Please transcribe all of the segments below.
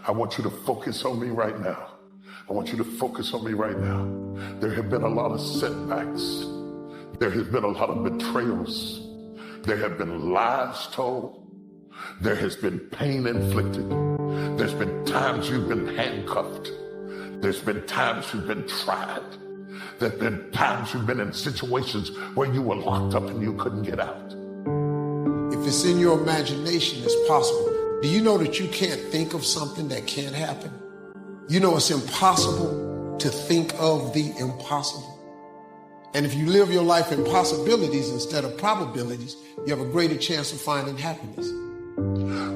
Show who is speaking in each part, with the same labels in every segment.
Speaker 1: I want you to focus on me right now. I want you to focus on me right now. There have been a lot of setbacks. There has been a lot of betrayals. There have been lies told. There has been pain inflicted. There's been times you've been handcuffed. There's been times you've been tried. There's been times you've been in situations where you were locked up and you couldn't get out.
Speaker 2: If it's in your imagination, it's possible. Do you know that you can't think of something that can't happen? You know it's impossible to think of the impossible. And if you live your life in possibilities instead of probabilities, you have a greater chance of finding happiness.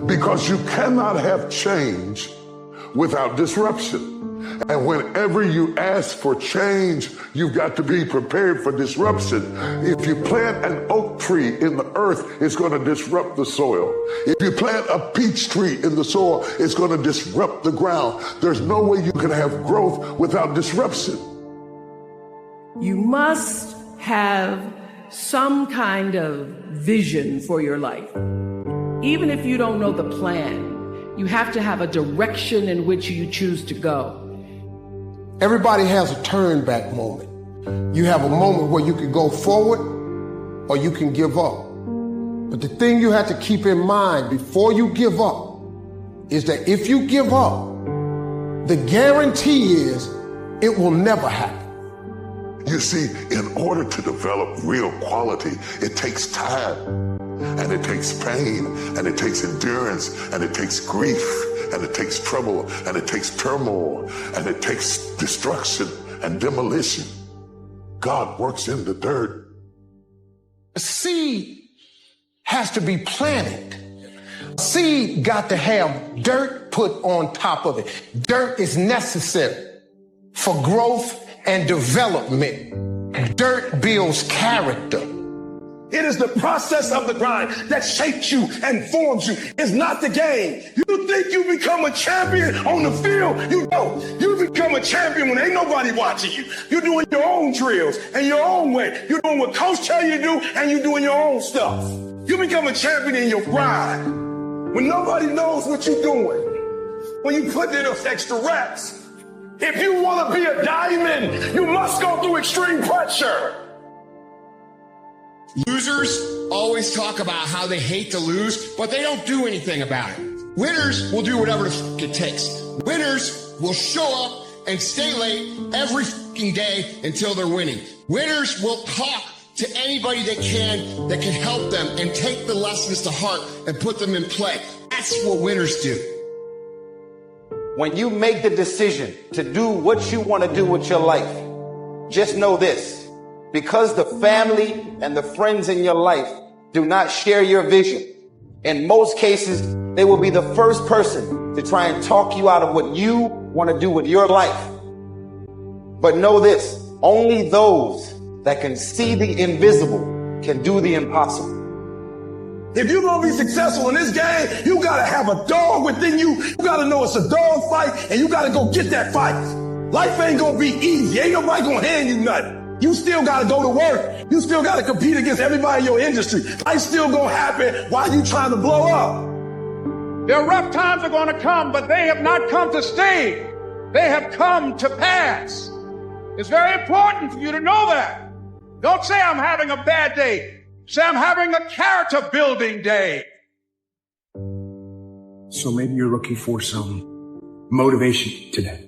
Speaker 1: Because you cannot have change without disruption. And whenever you ask for change, you've got to be prepared for disruption. If you plant an oak tree in the earth, it's going to disrupt the soil. If you plant a peach tree in the soil, it's going to disrupt the ground. There's no way you can have growth without disruption.
Speaker 3: You must have some kind of vision for your life. Even if you don't know the plan, you have to have a direction in which you choose to go.
Speaker 2: Everybody has a turn back moment. You have a moment where you can go forward or you can give up. But the thing you have to keep in mind before you give up is that if you give up, the guarantee is it will never happen.
Speaker 1: You see, in order to develop real quality, it takes time, and it takes pain, and it takes endurance, and it takes grief, and it takes trouble, and it takes turmoil, and it takes destruction and demolition. God works in the dirt.
Speaker 2: A seed has to be planted. A seed got to have dirt put on top of it. Dirt is necessary for growth and development. Dirt builds character.
Speaker 4: It is the process of the grind that shapes you and forms you. It's not the game. You think you become a champion on the field? You don't. You become a champion when ain't nobody watching you. You're doing your own drills and your own way. You're doing what coach tell you to do, and you're doing your own stuff. You become a champion in your grind when nobody knows what you're doing. When you put in those extra reps. If you want to be a diamond, you must go through extreme pressure.
Speaker 5: Losers always talk about how they hate to lose, but they don't do anything about it. Winners will do whatever the f*** it takes. Winners will show up and stay late every f***ing day until they're winning. Winners will talk to anybody that can help them and take the lessons to heart and put them in play. That's what winners do.
Speaker 6: When you make the decision to do what you want to do with your life, just know this. Because the family and the friends in your life do not share your vision, in most cases, they will be the first person to try and talk you out of what you want to do with your life. But know this, only those that can see the invisible can do the impossible.
Speaker 4: If you're going to be successful in this game, you got to have a dog within you. You got to know it's a dog fight, and you got to go get that fight. Life ain't going to be easy. Ain't nobody going to hand you nothing. You still got to go to work. You still got to compete against everybody in your industry. Life's still going to happen while you trying to blow up.
Speaker 7: Their rough times are going to come, but they have not come to stay. They have come to pass. It's very important for you to know that. Don't say I'm having a bad day. Say I'm having a character building day.
Speaker 8: So maybe you're looking for some motivation today.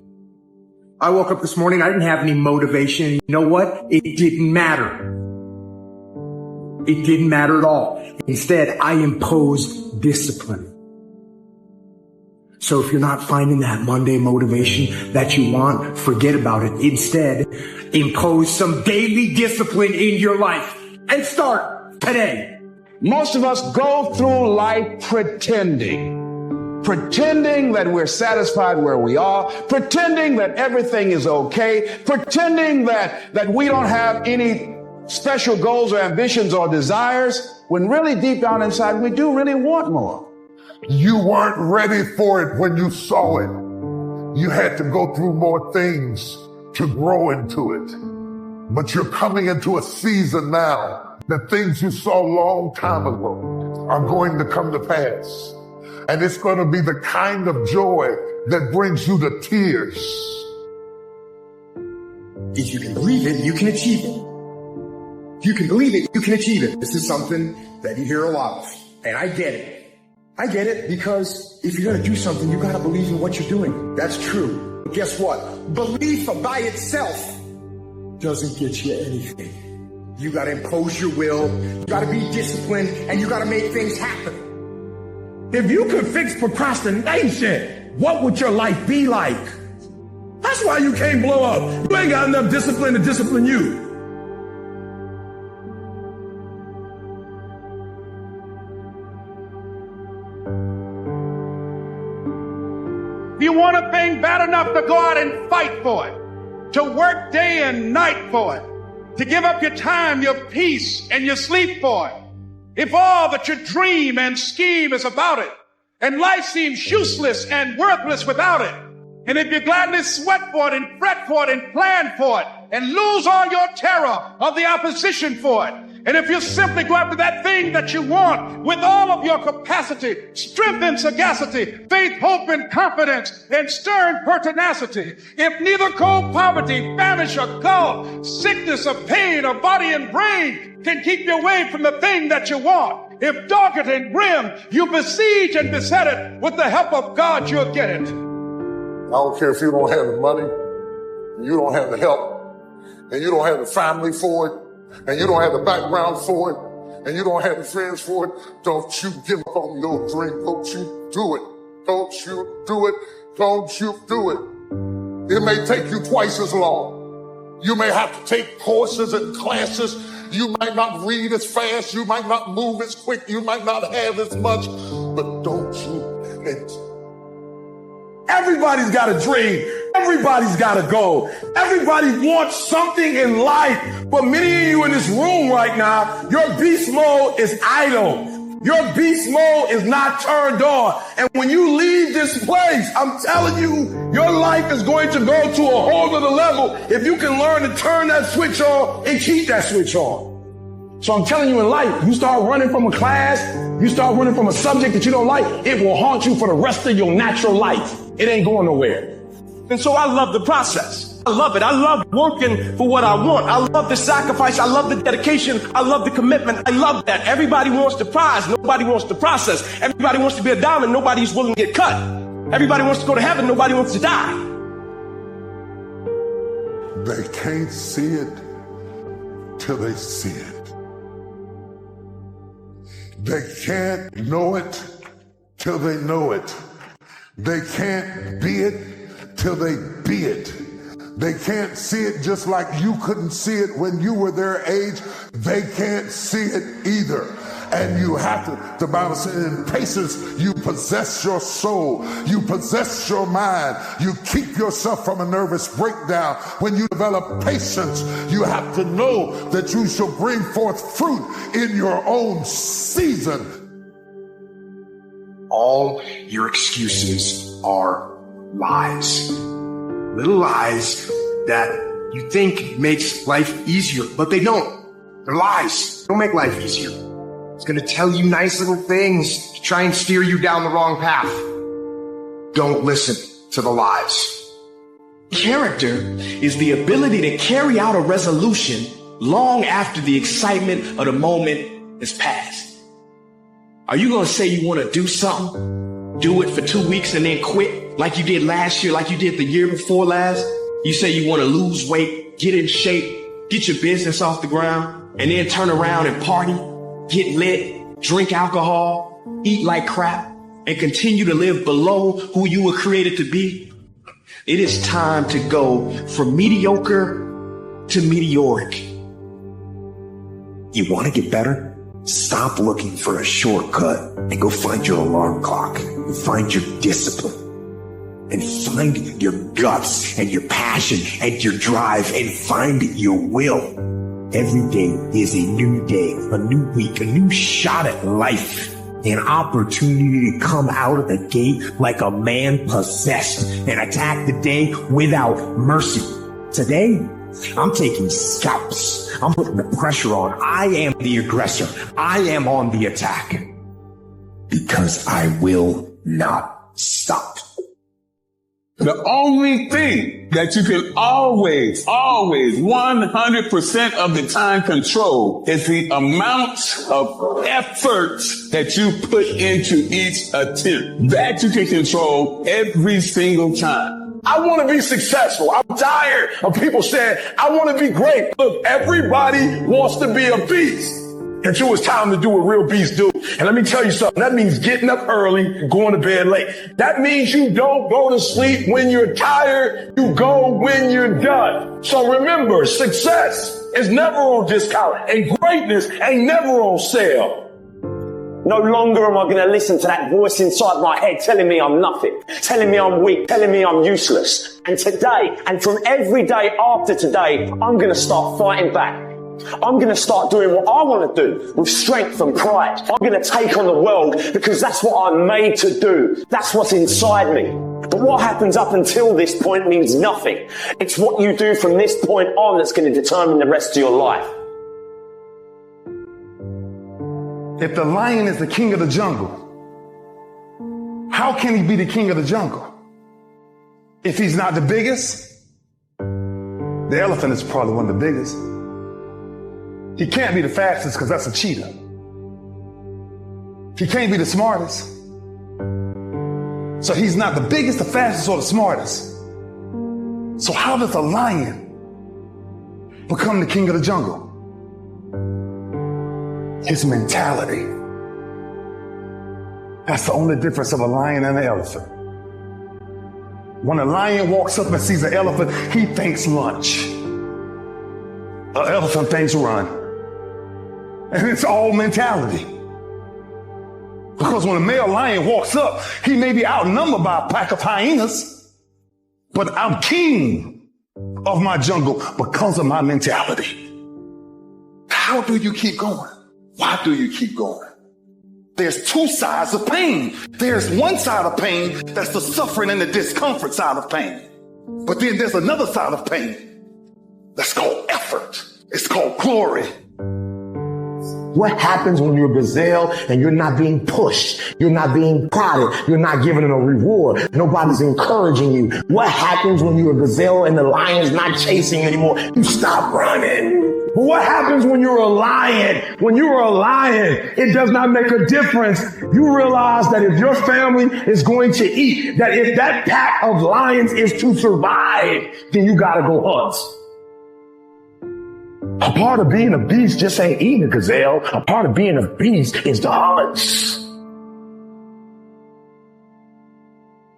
Speaker 8: I woke up this morning, I didn't have any motivation. You know what? It didn't matter. It didn't matter at all. Instead, I imposed discipline. So if you're not finding that Monday motivation that you want, forget about it. Instead, impose some daily discipline in your life and start today.
Speaker 7: Most of us go through life pretending that we're satisfied where we are, pretending that everything is okay, pretending that we don't have any special goals or ambitions or desires, when really deep down inside we do really want more.
Speaker 1: You weren't ready for it when you saw it. You had to go through more things to grow into it. But you're coming into a season now. The things you saw a long time ago are going to come to pass. And it's going to be the kind of joy that brings you to tears.
Speaker 8: If you can believe it, you can achieve it. If you can believe it, you can achieve it. This is something that you hear a lot of. And I get it. I get it because if you're going to do something, you got to believe in what you're doing. That's true. But guess what? Belief by itself doesn't get you anything. You got to impose your will. You got to be disciplined, and you got to make things happen.
Speaker 4: If you could fix procrastination, what would your life be like? That's why you can't blow up. You ain't got enough discipline to discipline you.
Speaker 7: If you want a thing bad enough to go out and fight for it, to work day and night for it, to give up your time, your peace, and your sleep for it, if all that you dream and scheme is about it, and life seems useless and worthless without it, and if you gladly sweat for it and fret for it and plan for it, and lose all your terror of the opposition for it, and if you simply go after that thing that you want with all of your capacity, strength and sagacity, faith, hope and confidence, and stern pertinacity, if neither cold poverty, famish or gulf, sickness or pain or body and brain can keep you away from the thing that you want, if dogged and grim, you besiege and beset it, with the help of God you'll get it.
Speaker 1: I don't care if you don't have the money, and you don't have the help, and you don't have the family for it, and you don't have the background for it, and you don't have the friends for it. Don't you give up on your dream. Don't you do it. Don't you do it. Don't you do it. It may take you twice as long. You may have to take courses and classes. You might not read as fast. You might not move as quick. You might not have as much, but don't you quit.
Speaker 4: Everybody's got a dream. Everybody's got a goal. Everybody wants something in life. But many of you in this room right now, your beast mode is idle. Your beast mode is not turned on. And when you leave this place, I'm telling you, your life is going to go to a whole other level if you can learn to turn that switch on and keep that switch on. So I'm telling you, in life, you start running from a class, you start running from a subject that you don't like, it will haunt you for the rest of your natural life. It ain't going nowhere. And so I love the process. I love it. I love working for what I want. I love the sacrifice. I love the dedication. I love the commitment. I love that. Everybody wants the prize. Nobody wants the process. Everybody wants to be a diamond. Nobody's willing to get cut. Everybody wants to go to heaven. Nobody wants to die.
Speaker 1: They can't see it till they see it. They can't know it till they know it. They can't be it till they be it. They can't see it just like you couldn't see it when you were their age. They can't see it either. And you have to, the Bible says, in patience, you possess your soul. You possess your mind. You keep yourself from a nervous breakdown. When you develop patience, you have to know that you shall bring forth fruit in your own season.
Speaker 8: All your excuses are lies. Little lies that you think makes life easier, but they don't. They're lies. They don't make life easier. It's going to tell you nice little things to try and steer you down the wrong path. Don't listen to the lies.
Speaker 9: Character is the ability to carry out a resolution long after the excitement of the moment has passed. Are you going to say you want to do something, do it for 2 weeks and then quit like you did last year, like you did the year before last? You say you want to lose weight, get in shape, get your business off the ground, and then turn around and party, get lit, drink alcohol, eat like crap, and continue to live below who you were created to be? It is time to go from mediocre to meteoric.
Speaker 8: You want to get better? Stop looking for a shortcut and go find your alarm clock. Find your discipline. And find your guts and your passion and your drive and find your will. Every day is a new day, a new week, a new shot at life. An opportunity to come out of the gate like a man possessed and attack the day without mercy. Today, I'm taking scalps. I'm putting the pressure on. I am the aggressor. I am on the attack. Because I will not stop.
Speaker 7: The only thing that you can always 100% of the time control is the amount of effort that you put into each attempt. That you can control every single time.
Speaker 4: I want to be successful. I'm tired of people saying, I want to be great. Look, everybody wants to be a beast until it's time to do what real beasts do. And let me tell you something. That means getting up early and going to bed late. That means you don't go to sleep when you're tired. You go when you're done. So remember, success is never on discount and greatness ain't never on sale.
Speaker 10: No longer am I going to listen to that voice inside my head telling me I'm nothing, telling me I'm weak, telling me I'm useless. And today, and from every day after today, I'm going to start fighting back. I'm going to start doing what I want to do with strength and pride. I'm going to take on the world because that's what I'm made to do. That's what's inside me. But what happens up until this point means nothing. It's what you do from this point on that's going to determine the rest of your life.
Speaker 4: If the lion is the king of the jungle, how can he be the king of the jungle? If he's not the biggest, the elephant is probably one of the biggest. He can't be the fastest because that's a cheetah. He can't be the smartest. So he's not the biggest, the fastest, or the smartest. So how does a lion become the king of the jungle? His mentality. That's the only difference of a lion and an elephant. When a lion walks up and sees an elephant, he thinks lunch. An elephant thinks run. And it's all mentality. Because when a male lion walks up, he may be outnumbered by a pack of hyenas, but I'm king of my jungle because of my mentality. How do you keep going? Why do you keep going? There's two sides of pain. There's one side of pain that's the suffering and the discomfort side of pain. But then there's another side of pain that's called effort. It's called glory.
Speaker 11: What happens when you're a gazelle and you're not being pushed? You're not being prodded. You're not given a reward. Nobody's encouraging you. What happens when you're a gazelle and the lion's not chasing you anymore? You stop running. But what happens when you're a lion? When you're a lion, it does not make a difference. You realize that if your family is going to eat, that if that pack of lions is to survive, then you gotta go hunt. A part of being a beast just ain't eating a gazelle. A part of being a beast is the hunt.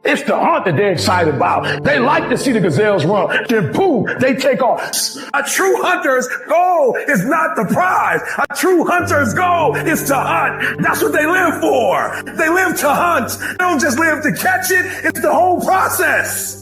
Speaker 11: It's the hunt that they're excited about. They like to see the gazelles run. Then boom, they take off. A true hunter's goal is not the prize. A true hunter's goal is to hunt. That's what they live for. They live to hunt. They don't just live to catch it. It's the whole process.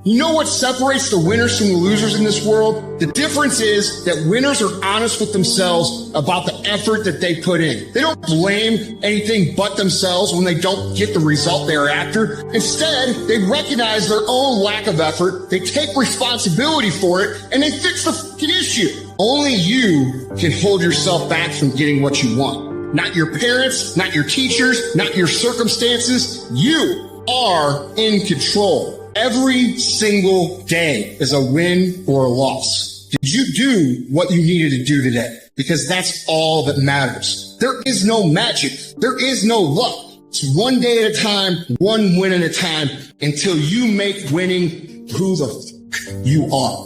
Speaker 5: You know what separates the winners from the losers in this world? The difference is that winners are honest with themselves about the effort that they put in. They don't blame anything but themselves when they don't get the result they're after. Instead, they recognize their own lack of effort, they take responsibility for it, and they fix the fucking issue. Only you can hold yourself back from getting what you want. Not your parents, not your teachers, not your circumstances. You are in control. Every single day is a win or a loss. Did you do what you needed to do today? Because that's all that matters. There is no magic. There is no luck. It's one day at a time, one win at a time, until you make winning who the f you are.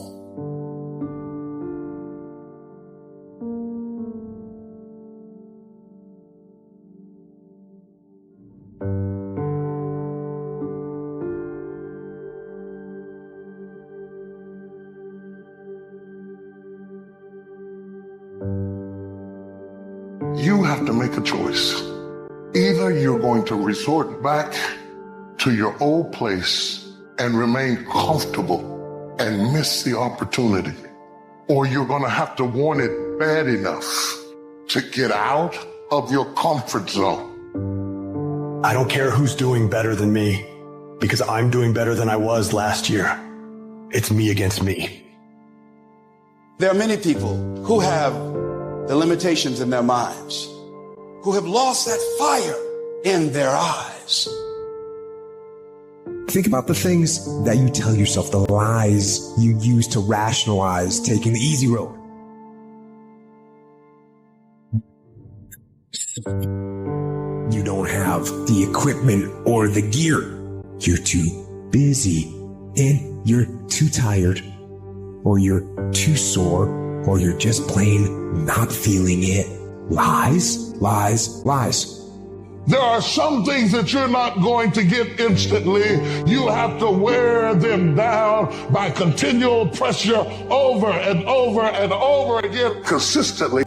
Speaker 1: You have to make a choice. Either you're going to resort back to your old place and remain comfortable and miss the opportunity, or you're going to have to want it bad enough to get out of your comfort zone.
Speaker 12: I don't care who's doing better than me, because I'm doing better than I was last year. It's me against me.
Speaker 13: There are many people who have the limitations in their minds, who have lost that fire in their eyes.
Speaker 8: Think about the things that you tell yourself, the lies you use to rationalize taking the easy road. You don't have the equipment or the gear. You're too busy, and you're too tired, or you're too sore, or you're just plain not feeling it. Lies, lies, lies.
Speaker 1: There are some things that you're not going to get instantly. You have to wear them down by continual pressure over and over and over again. Consistently.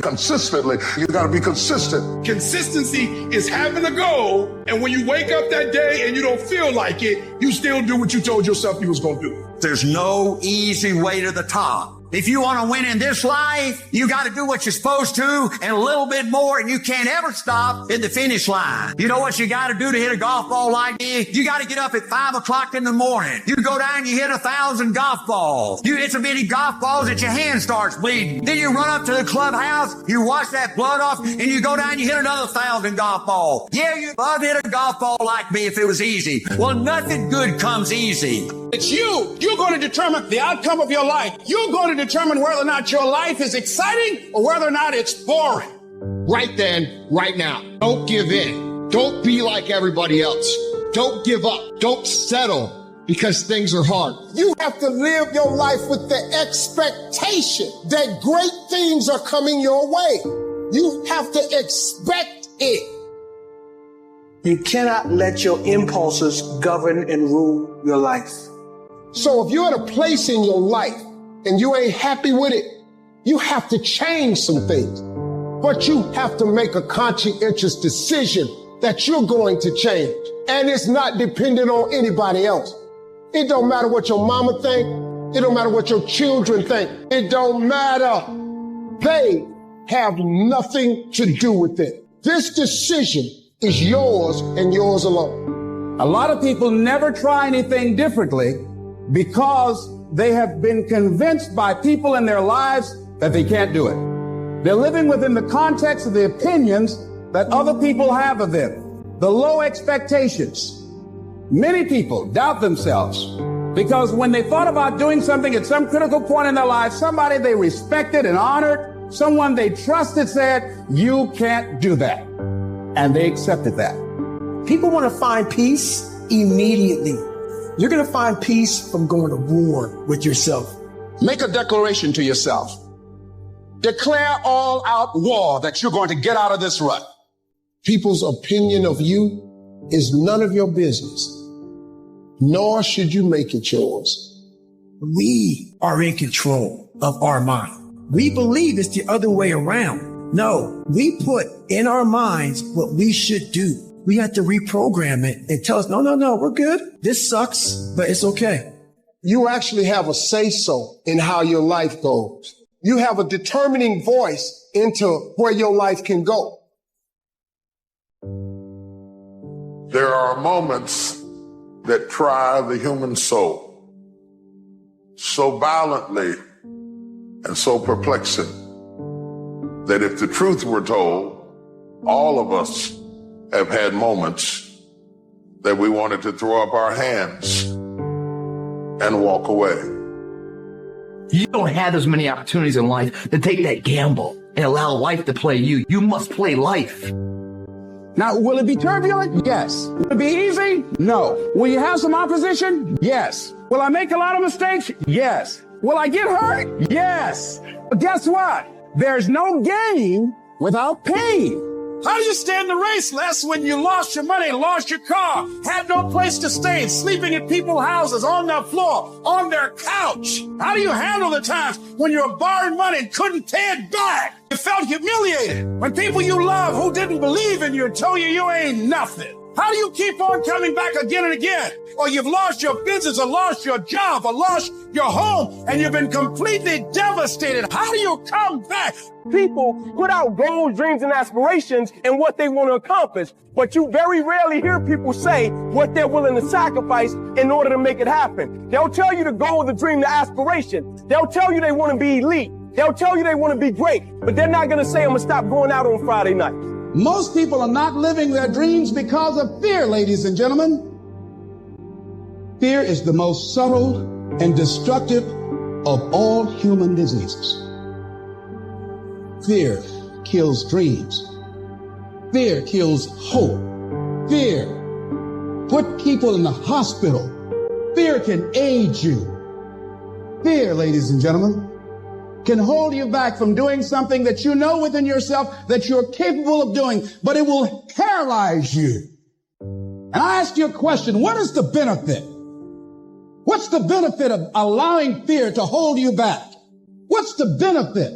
Speaker 1: You got to be consistent.
Speaker 4: Consistency is having a goal, and when you wake up that day and you don't feel like it, you still do what you told yourself you was going to do.
Speaker 14: There's no easy way to the top. If you want to win in this life, you got to do what you're supposed to and a little bit more, and you can't ever stop at the finish line. You know what you got to do to hit a golf ball like this? You got to get up at 5 o'clock in the morning. You go down, you hit 1,000 golf balls. You hit so many golf balls that your hand starts bleeding. Then you run up to the clubhouse, you wash that blood off, and you go down, you hit another 1,000 golf balls. Yeah, you'd love to hit a golf ball like me if it was easy. Well, nothing good comes easy.
Speaker 4: It's you. You're going to determine the outcome of your life. You're going to determine whether or not your life is exciting or whether or not it's boring.
Speaker 5: Right then, right now. Don't give in. Don't be like everybody else. Don't give up. Don't settle because things are hard.
Speaker 2: You have to live your life with the expectation that great things are coming your way. You have to expect it.
Speaker 9: You cannot let your impulses govern and rule your life.
Speaker 2: So if you're at a place in your life and you ain't happy with it, you have to change some things. But you have to make a conscientious decision that you're going to change. And it's not dependent on anybody else. It don't matter what your mama think. It don't matter what your children think. It don't matter. They have nothing to do with it. This decision is yours and yours alone.
Speaker 7: A lot of people never try anything differently because they have been convinced by people in their lives that they can't do it. They're living within the context of the opinions that other people have of them, the low expectations. Many people doubt themselves because when they thought about doing something at some critical point in their life, somebody they respected and honored, someone they trusted said, "You can't do that." And they accepted that.
Speaker 9: People want to find peace immediately. You're going to find peace from going to war with yourself.
Speaker 4: Make a declaration to yourself. Declare all out war that you're going to get out of this rut.
Speaker 2: People's opinion of you is none of your business, nor should you make it yours.
Speaker 9: We are in control of our mind. We believe it's the other way around. No, we put in our minds what we should do. We have to reprogram it and tell us, no, we're good. This sucks, but it's okay.
Speaker 2: You actually have a say-so in how your life goes. You have a determining voice into where your life can go.
Speaker 1: There are moments that try the human soul so violently and so perplexing that if the truth were told, all of us have had moments that we wanted to throw up our hands and walk away.
Speaker 15: You don't have as many opportunities in life to take that gamble and allow life to play you. You must play life.
Speaker 7: Now, will it be turbulent? Yes. Will it be easy? No. Will you have some opposition? Yes. Will I make a lot of mistakes? Yes. Will I get hurt? Yes. But guess what? There's no gain without pain.
Speaker 4: How do you stand the race, Les, when you lost your money, lost your car, had no place to stay, sleeping in people's houses, on their floor, on their couch? How do you handle the times when you were borrowing money and couldn't pay it back? You felt humiliated when people you love who didn't believe in you told you ain't nothing. How do you keep on coming back again and again? Or you've lost your business or lost your job or lost your home and you've been completely devastated. How do you come back?
Speaker 16: People put out goals, dreams, and aspirations and what they want to accomplish. But you very rarely hear people say what they're willing to sacrifice in order to make it happen. They'll tell you the goal, the dream, the aspiration. They'll tell you they want to be elite. They'll tell you they want to be great. But they're not going to say, I'm going to stop going out on Friday night.
Speaker 7: Most people are not living their dreams because of fear, ladies and gentlemen.
Speaker 17: Fear is the most subtle and destructive of all human diseases. Fear kills dreams. Fear kills hope. Fear put people in the hospital. Fear can age you. Fear, ladies and gentlemen, can hold you back from doing something that you know within yourself that you're capable of doing, but it will paralyze you. And I ask you a question, what is the benefit? What's the benefit of allowing fear to hold you back? What's the benefit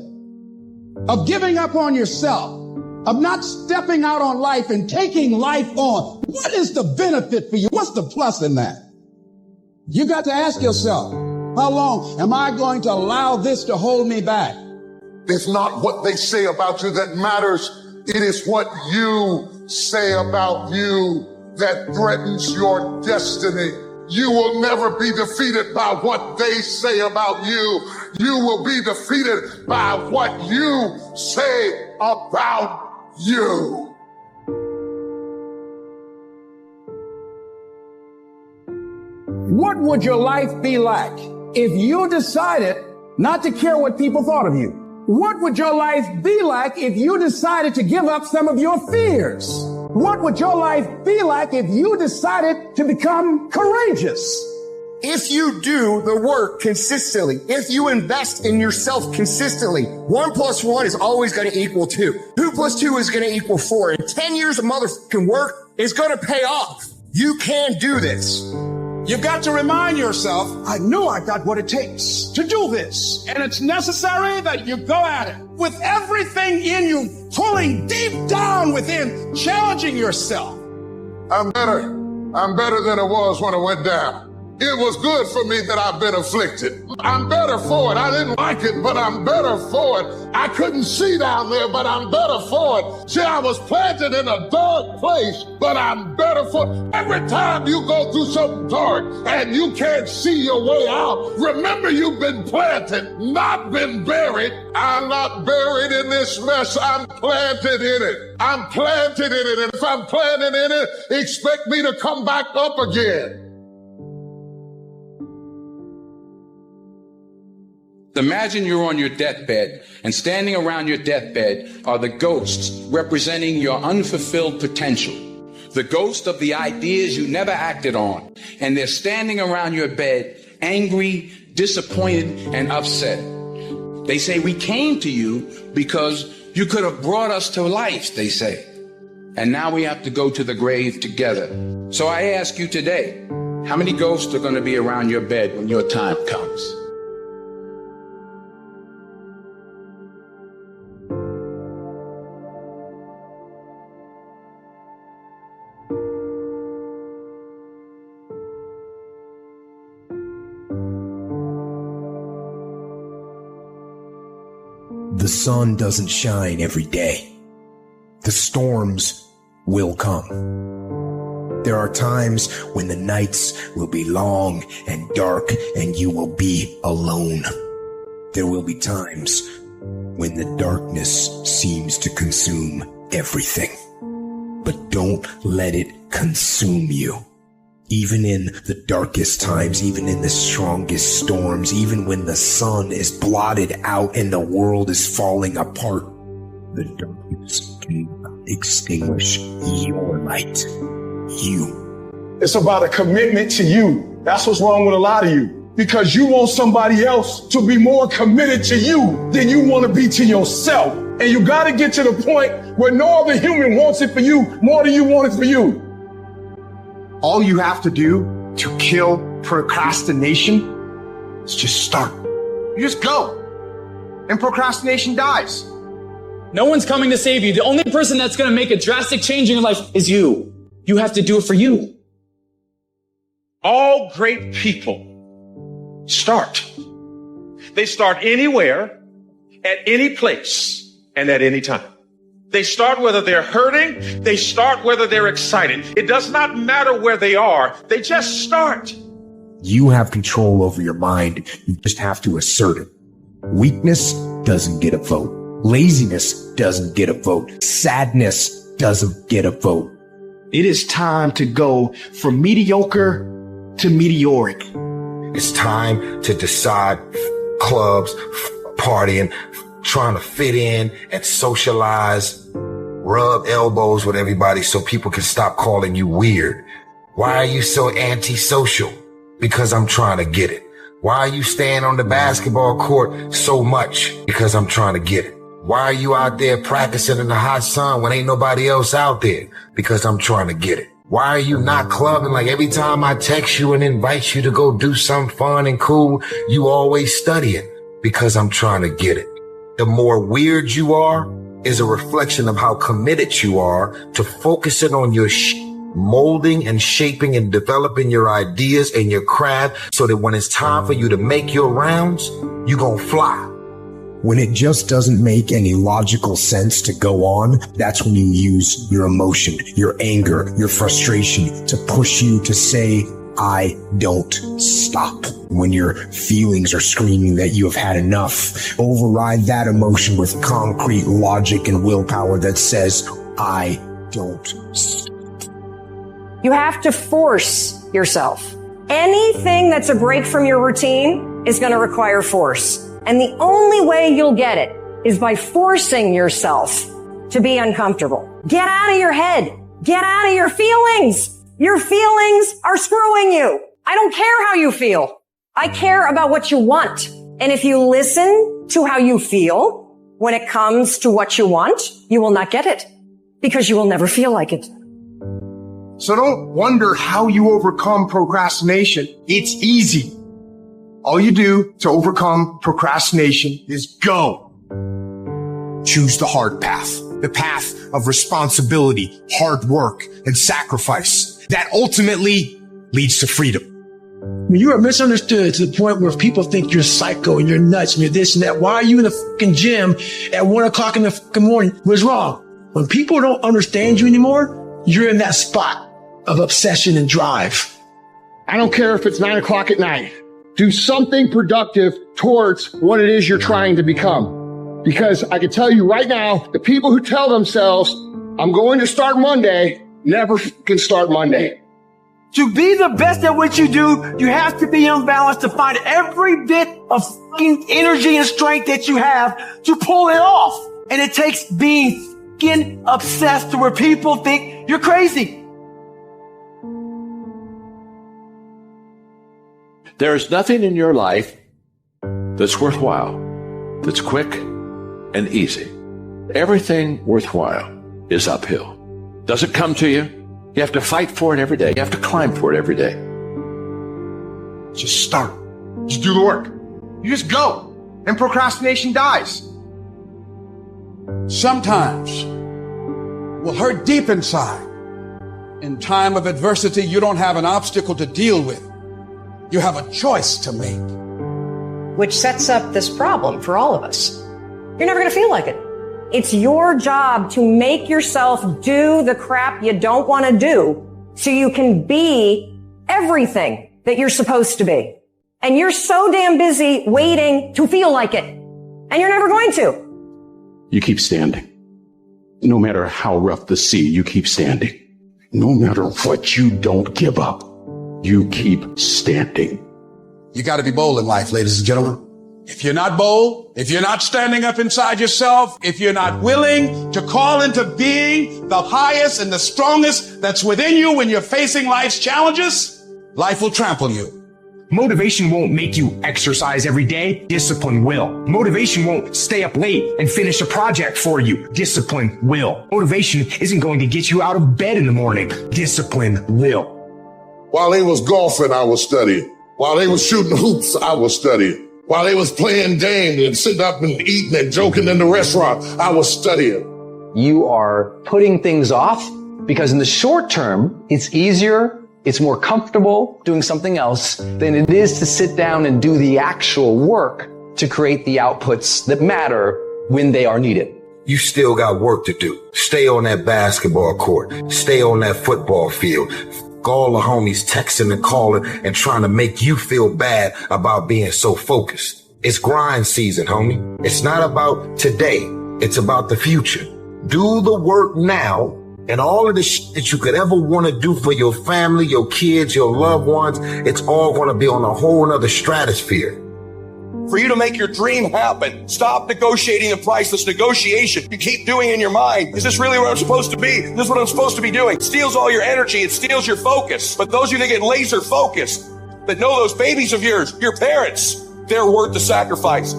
Speaker 17: of giving up on yourself, of not stepping out on life and taking life on? What is the benefit for you? What's the plus in that? You got to ask yourself, how long am I going to allow this to hold me back?
Speaker 1: It's not what they say about you that matters. It is what you say about you that threatens your destiny. You will never be defeated by what they say about you. You will be defeated by what you say about you.
Speaker 7: What would your life be like if you decided not to care what people thought of you? What would your life be like if you decided to give up some of your fears? What would your life be like if you decided to become courageous?
Speaker 5: If you do the work consistently, if you invest in yourself consistently, 1 + 1 is always going to equal 2. 2 + 2 is going to equal 4. And 10 years of motherfucking work is going to pay off. You can do this.
Speaker 7: You've got to remind yourself, I know I got what it takes to do this. And it's necessary that you go at it with everything in you, pulling deep down within, challenging yourself.
Speaker 1: I'm better. I'm better than I was when I went down. It was good for me that I've been afflicted. I'm better for it. I didn't like it, but I'm better for it. I couldn't see down there, but I'm better for it. See, I was planted in a dark place, but I'm better for it. Every time you go through something dark and you can't see your way out, remember you've been planted, not been buried. I'm not buried in this mess. I'm planted in it. I'm planted in it. And if I'm planted in it, expect me to come back up again.
Speaker 18: Imagine you're on your deathbed, and standing around your deathbed are the ghosts representing your unfulfilled potential. The ghost of the ideas you never acted on. And they're standing around your bed, angry, disappointed, and upset. They say, we came to you because you could have brought us to life, they say. And now we have to go to the grave together. So I ask you today, how many ghosts are going to be around your bed when your time comes?
Speaker 8: The sun doesn't shine every day. The storms will come. There are times when the nights will be long and dark and you will be alone. There will be times when the darkness seems to consume everything. But don't let it consume you. Even in the darkest times, even in the strongest storms, even when the sun is blotted out and the world is falling apart, the darkness cannot extinguish your light. You.
Speaker 4: It's about a commitment to you. That's what's wrong with a lot of you. Because you want somebody else to be more committed to you than you want to be to yourself. And you got to get to the point where no other human wants it for you more than you want it for you.
Speaker 11: All you have to do to kill procrastination is just start. You just go. And procrastination dies.
Speaker 19: No one's coming to save you. The only person that's going to make a drastic change in your life is you. You have to do it for you.
Speaker 20: All great people start. They start anywhere, at any place, and at any time. They start whether they're hurting. They start whether they're excited. It does not matter where they are. They just start.
Speaker 8: You have control over your mind. You just have to assert it. Weakness doesn't get a vote. Laziness doesn't get a vote. Sadness doesn't get a vote.
Speaker 9: It is time to go from mediocre to meteoric.
Speaker 11: It's time to decide clubs, partying, trying to fit in and socialize, rub elbows with everybody so people can stop calling you weird. Why are you so antisocial? Because I'm trying to get it. Why are you staying on the basketball court so much? Because I'm trying to get it. Why are you out there practicing in the hot sun when ain't nobody else out there? Because I'm trying to get it. Why are you not clubbing? Like every time I text you and invite you to go do something fun and cool, you always studying. Because I'm trying to get it. The more weird you are is a reflection of how committed you are to focusing on your molding and shaping and developing your ideas and your craft so that when it's time for you to make your rounds, you gonna fly.
Speaker 8: When it just doesn't make any logical sense to go on, that's when you use your emotion, your anger, your frustration to push you to say, I don't stop. When your feelings are screaming that you have had enough, override that emotion with concrete logic and willpower that says, I don't stop.
Speaker 21: You have to force yourself. Anything that's a break from your routine is going to require force. And the only way you'll get it is by forcing yourself to be uncomfortable. Get out of your head. Get out of your feelings. Your feelings are screwing you. I don't care how you feel. I care about what you want. And if you listen to how you feel when it comes to what you want, you will not get it because you will never feel like it.
Speaker 2: So don't wonder how you overcome procrastination. It's easy. All you do to overcome procrastination is go. Choose the hard path, the path of responsibility, hard work, and sacrifice. That ultimately leads to freedom.
Speaker 9: You are misunderstood to the point where people think you're psycho and you're nuts and you're this and that. Why are you in the fucking gym at 1 o'clock in the fucking morning? What's wrong? When people don't understand you anymore, you're in that spot of obsession and drive.
Speaker 16: I don't care if it's 9 o'clock at night. Do something productive towards what it is you're trying to become. Because I can tell you right now, the people who tell themselves, I'm going to start Monday, never can start Monday.
Speaker 9: To be the best at what you do, you have to be unbalanced to find every bit of fucking energy and strength that you have to pull it off. And it takes being fucking obsessed to where people think you're crazy.
Speaker 22: There is nothing in your life that's worthwhile, that's quick and easy. Everything worthwhile is uphill. Doesn't come to you. You have to fight for it every day. You have to climb for it every day.
Speaker 2: Just start. Just do the work. You just go. And procrastination dies.
Speaker 23: Sometimes we'll hurt deep inside. In time of adversity, you don't have an obstacle to deal with. You have a choice to make.
Speaker 21: Which sets up this problem for all of us. You're never going to feel like it. It's your job to make yourself do the crap you don't want to do so you can be everything that you're supposed to be. And you're so damn busy waiting to feel like it. And you're never going to.
Speaker 24: You keep standing. No matter how rough the sea, you keep standing. No matter what, you don't give up. You keep standing.
Speaker 13: You got to be bold in life, ladies and gentlemen. If you're not bold, if you're not standing up inside yourself, if you're not willing to call into being the highest and the strongest that's within you when you're facing life's challenges, life will trample you.
Speaker 25: Motivation won't make you exercise every day. Discipline will. Motivation won't stay up late and finish a project for you. Discipline will. Motivation isn't going to get you out of bed in the morning. Discipline will.
Speaker 1: While they was golfing, I was studying. While they was shooting hoops, I was studying. While they was playing games and sitting up and eating and joking in the restaurant, I was studying.
Speaker 26: You are putting things off because in the short term, it's easier, it's more comfortable doing something else than it is to sit down and do the actual work to create the outputs that matter when they are needed.
Speaker 11: You still got work to do. Stay on that basketball court. Stay on that football field. All the homies texting and calling and trying to make you feel bad about being so focused. It's grind season, homie. It's not about today. It's about the future. Do the work now
Speaker 3: And all of the shit that you could ever want to do for your family, your kids, your loved ones, it's all going to be on a whole nother stratosphere.
Speaker 4: For you to make your dream happen, stop negotiating the priceless negotiation you keep doing in your mind. Is this really what I'm supposed to be? Is this what I'm supposed to be doing? It steals all your energy. It steals your focus. But those of you that get laser focused, that know those babies of yours, your parents, they're worth the sacrifice.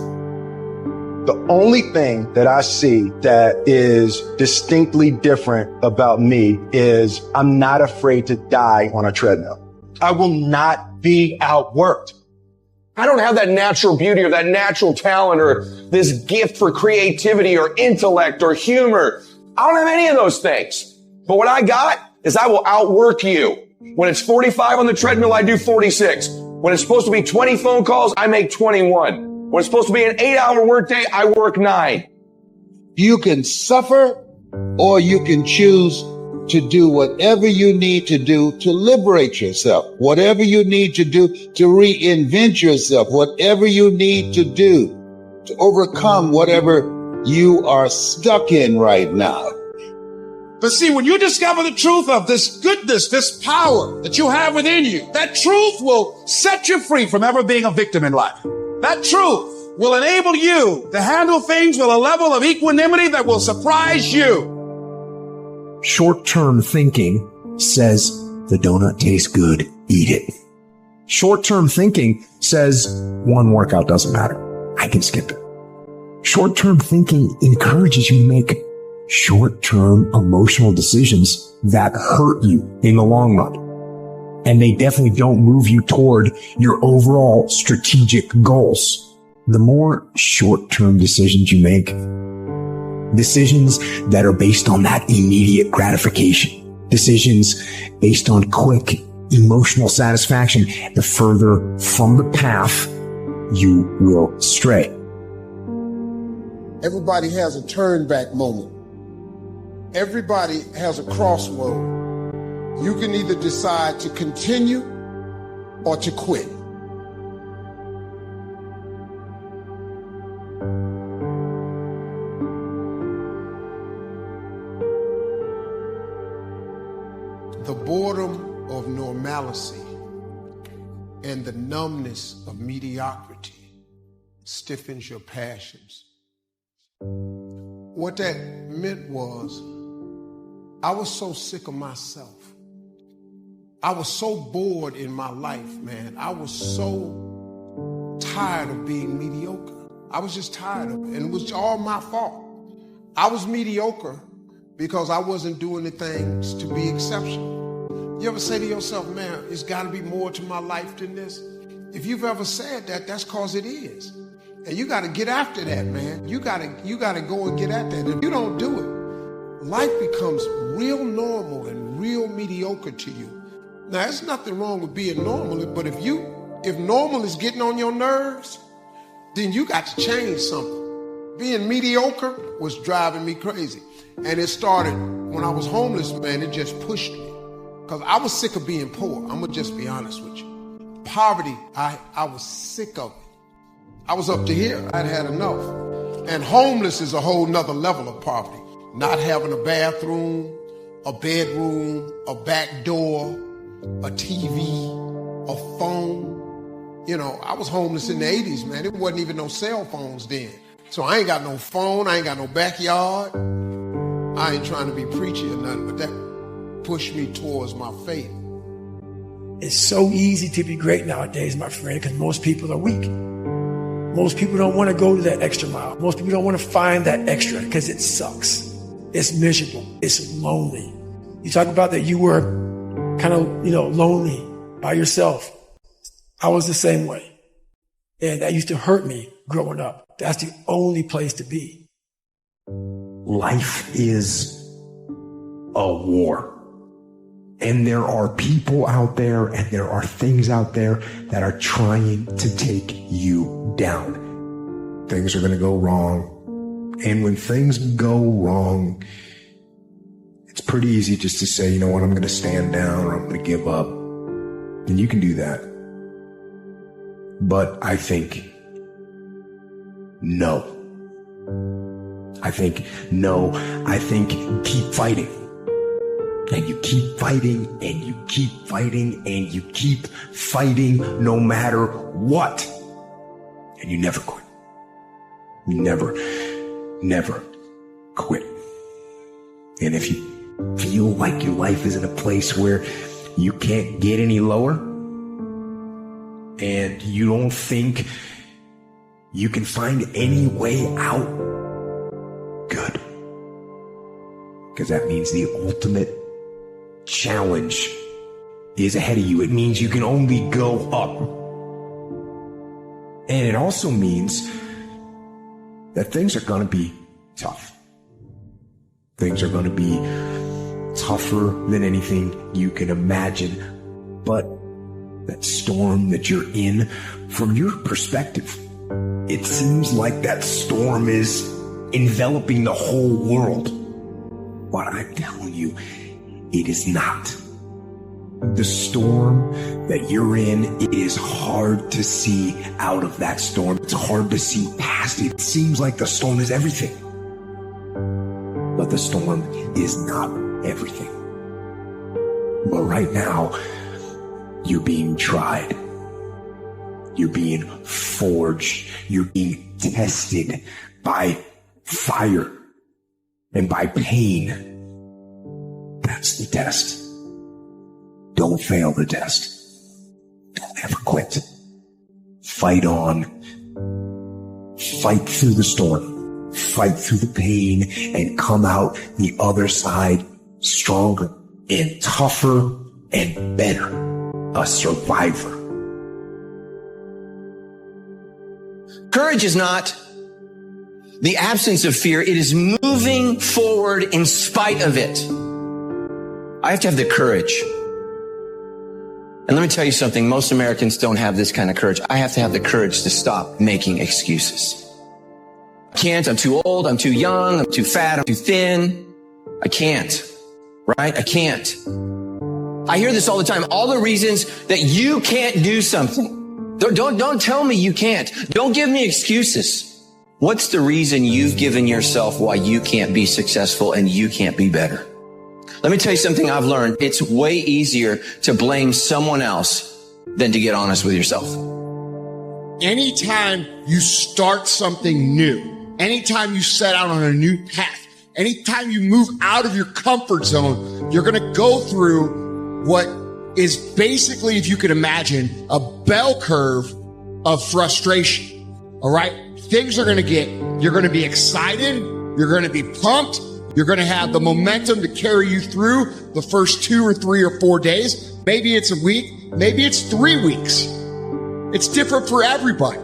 Speaker 6: The only thing that I see that is distinctly different about me is I'm not afraid to die on a treadmill. I will not be outworked.
Speaker 16: I don't have that natural beauty or that natural talent or this gift for creativity or intellect or humor. I don't have any of those things. But what I got is I will outwork you. When it's 45 on the treadmill, I do 46. When it's supposed to be 20 phone calls, I make 21. When it's supposed to be an 8-hour workday, I work 9.
Speaker 10: You can suffer or you can choose to do whatever you need to do to liberate yourself, whatever you need to do to reinvent yourself, whatever you need to do to overcome whatever you are stuck in right now.
Speaker 13: But see, when you discover the truth of this goodness, this power that you have within you, that truth will set you free from ever being a victim in life. That truth will enable you to handle things with a level of equanimity that will surprise you.
Speaker 11: Short-term thinking says the donut tastes good, eat it. Short-term thinking says one workout doesn't matter, I can skip it. Short-term thinking encourages you to make short-term emotional decisions that hurt you in the long run. And they definitely don't move you toward your overall strategic goals. The more short-term decisions you make, decisions that are based on that immediate gratification, decisions based on quick emotional satisfaction, the further from the path you will stray.
Speaker 2: Everybody has a turn back moment. Everybody has a crossroad. You can either decide to continue or to quit. The boredom of normalcy and the numbness of mediocrity stiffens your passions. What that meant was, I was so sick of myself. I was so bored in my life, man. I was so tired of being mediocre. I was just tired of it, and it was all my fault. I was mediocre because I wasn't doing the things to be exceptional. You ever say to yourself, man, it's got to be more to my life than this? If you've ever said that, that's because it is. And you got to get after that, man. You got to go and get at that. If you don't do it, life becomes real normal and real mediocre to you. Now, there's nothing wrong with being normal, but if normal is getting on your nerves, then you got to change something. Being mediocre was driving me crazy. And it started when I was homeless, man. It just pushed me. Because I was sick of being poor. I'm going to just be honest with you. Poverty, I was sick of it. I was up to here. I'd had enough. And homeless is a whole nother level of poverty. Not having a bathroom, a bedroom, a back door, a TV, a phone. You know, I was homeless in the 80s, man. There wasn't even no cell phones then. So I ain't got no phone. I ain't got no backyard. I ain't trying to be preachy or nothing, but that pushed me towards my faith.
Speaker 12: It's so easy to be great nowadays, my friend, because most people are weak. Most people don't want to go to that extra mile. Most people don't want to find that extra because it sucks. It's miserable. It's lonely. You talk about that you were kind of, lonely by yourself. I was the same way. And that used to hurt me growing up. That's the only place to be.
Speaker 11: Life is a war. And there are people out there and there are things out there that are trying to take you down. Things are going to go wrong. And when things go wrong, it's pretty easy just to say, you know what, I'm going to stand down or I'm going to give up. And you can do that. But I think no. I think keep fighting.
Speaker 8: And you keep fighting, and you keep fighting, and you keep fighting no matter what. And you never quit. You never quit. And if you feel like your life is in a place where you can't get any lower, and you don't think you can find any way out, good. Because that means the ultimate challenge is ahead of you. It means you can only go up. And it also means that things are going to be tough. Things are going to be tougher than anything you can imagine. But that storm that you're in, from your perspective, it seems like that storm is enveloping the whole world. But I'm telling you, it is not. The storm that you're in, it is hard to see out of that storm. It's hard to see past it. It seems like the storm is everything. But the storm is not everything. But right now, you're being tried. You're being forged. You're being tested by fire and by pain. That's the test. Don't fail the test. Don't ever quit. Fight on. Fight through the storm. Fight through the pain and come out the other side stronger and tougher and better. A survivor.
Speaker 5: Courage is not the absence of fear. It is moving forward in spite of it. I have to have the courage. And let me tell you something. Most Americans don't have this kind of courage. I have to have the courage to stop making excuses. I can't. I'm too old. I'm too young. I'm too fat. I'm too thin. I can't. Right? I can't. I hear this all the time. All the reasons that you can't do something. Don't tell me you can't. Don't give me excuses. What's the reason you've given yourself why you can't be successful and you can't be better? Let me tell you something I've learned. It's way easier to blame someone else than to get honest with yourself.
Speaker 7: Anytime you start something new, anytime you set out on a new path, anytime you move out of your comfort zone, you're going to go through what is basically, if you could imagine, a bell curve of frustration. All right. Things are going to you're going to be excited. You're going to be pumped. You're going to have the momentum to carry you through the first 2 or 3 or 4 days. Maybe it's a week. Maybe it's 3 weeks. It's different for everybody.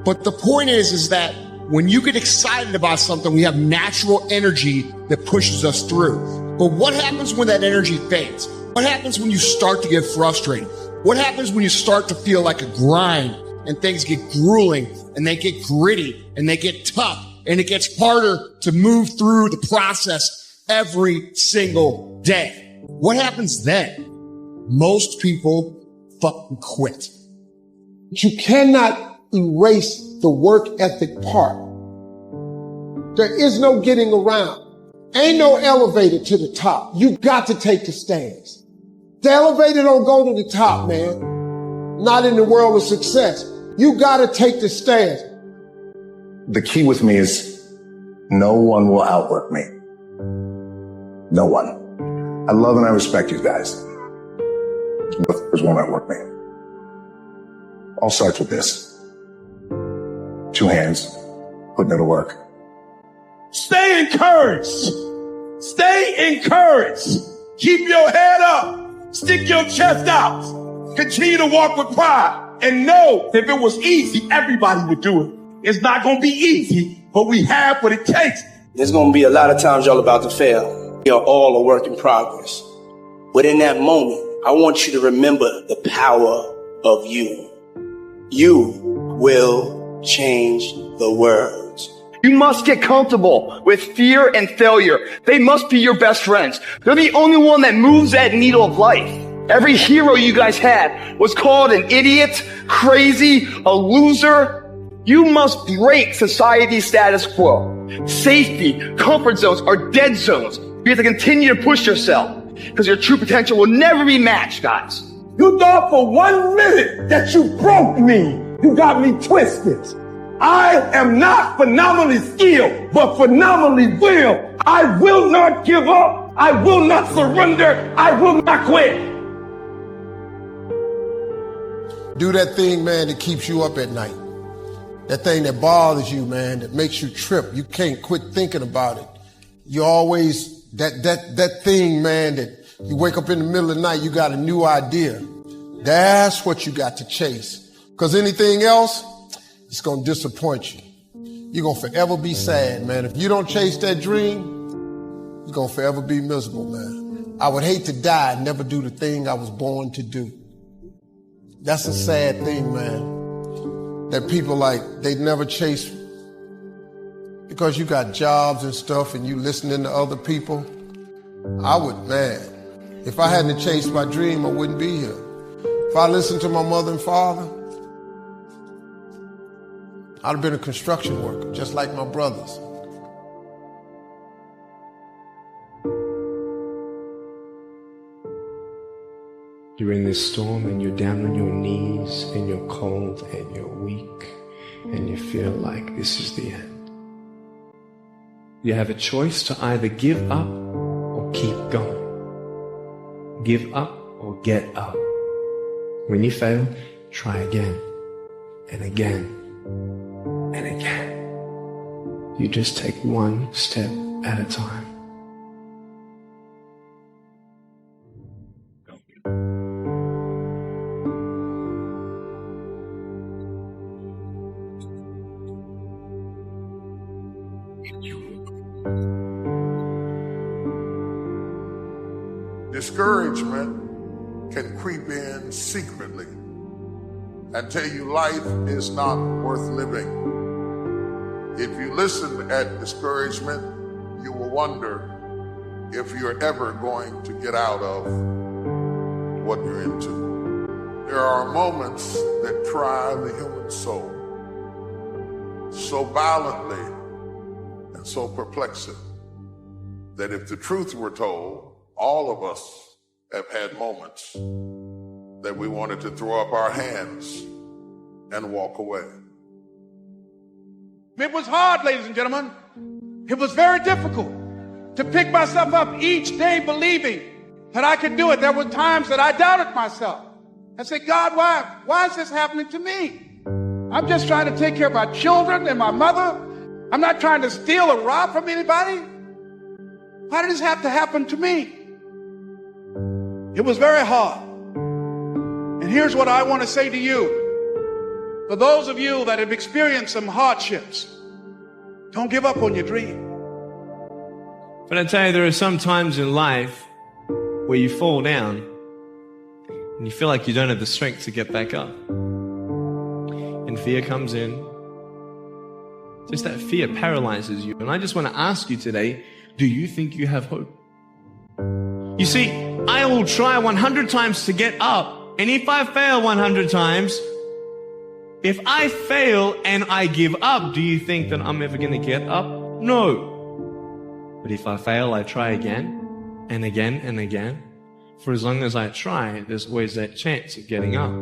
Speaker 7: But the point is that when you get excited about something, we have natural energy that pushes us through. But what happens when that energy fades? What happens when you start to get frustrated? What happens when you start to feel like a grind and things get grueling and they get gritty and they get tough and it gets harder to move through the process every single day? What happens then? Most people fucking quit.
Speaker 2: You cannot erase the work ethic part. There is no getting around. Ain't no elevator to the top. You got to take the stairs. The elevator don't go to the top, man. Not in the world of success. You got to take the stairs.
Speaker 11: The key with me is no one will outwork me. No one. I love and I respect you guys. Motherfuckers won't outwork me. All starts with this. 2 hands, putting it to work.
Speaker 4: Stay encouraged. Stay encouraged. Keep your head up. Stick your chest out. Continue to walk with pride. And know if it was easy, everybody would do it. It's not going to be easy, but we have what it takes.
Speaker 14: There's going to be a lot of times y'all about to fail. We are all a work in progress. But in that moment, I want you to remember the power of you. You will change the world.
Speaker 15: You must get comfortable with fear and failure. They must be your best friends. They're the only one that moves that needle of life. Every hero you guys had was called an idiot, crazy, a loser. You must break society's status quo. Safety, comfort zones are dead zones. You have to continue to push yourself. because your true potential will never be matched, guys.
Speaker 16: You thought for 1 minute that you broke me. You got me twisted. I am not phenomenally skilled, but phenomenally willed. I will not give up. I will not surrender. I will not quit.
Speaker 2: Do that thing, man, that keeps you up at night. That thing that bothers you, man, that makes you trip. You can't quit thinking about it. You always, that thing, man, that you wake up in the middle of the night, you got a new idea. That's what you got to chase. Because anything else, it's going to disappoint you. You're going to forever be sad, man. If you don't chase that dream, you're going to forever be miserable, man. I would hate to die and never do the thing I was born to do. That's a sad thing, man. That people they never chase because you got jobs and stuff and you listening to other people. I would, man, if I hadn't chased my dream, I wouldn't be here. If I listened to my mother and father, I'd have been a construction worker, just like my brothers.
Speaker 9: You're in this storm and you're down on your knees and you're cold and you're weak and you feel like this is the end. You have a choice to either give up or keep going. Give up or get up. When you fail, try again and again and again. You just take one step at a time.
Speaker 1: Discouragement can creep in secretly and tell you life is not worth living. If you listen at discouragement, you will wonder if you're ever going to get out of what you're into. There are moments that try the human soul so violently and so perplexing that if the truth were told, all of us have had moments that we wanted to throw up our hands and walk away.
Speaker 13: It was hard, ladies and gentlemen. It was very difficult to pick myself up each day believing that I could do it. There were times that I doubted myself. I said, God, why is this happening to me? I'm just trying to take care of my children and my mother. I'm not trying to steal or rob from anybody. Why did this have to happen to me? It was very hard. And here's what I want to say to you. For those of you that have experienced some hardships, don't give up on your dream.
Speaker 9: But I tell you, there are some times in life where you fall down and you feel like you don't have the strength to get back up. And fear comes in. Just that fear paralyzes you. And I just want to ask you today, do you think you have hope? You see, I will try 100 times to get up. And if I fail 100 times, if I fail and I give up, do you think that I'm ever going to get up? No. But if I fail, I try again and again and again. For as long as I try, there's always that chance of getting up.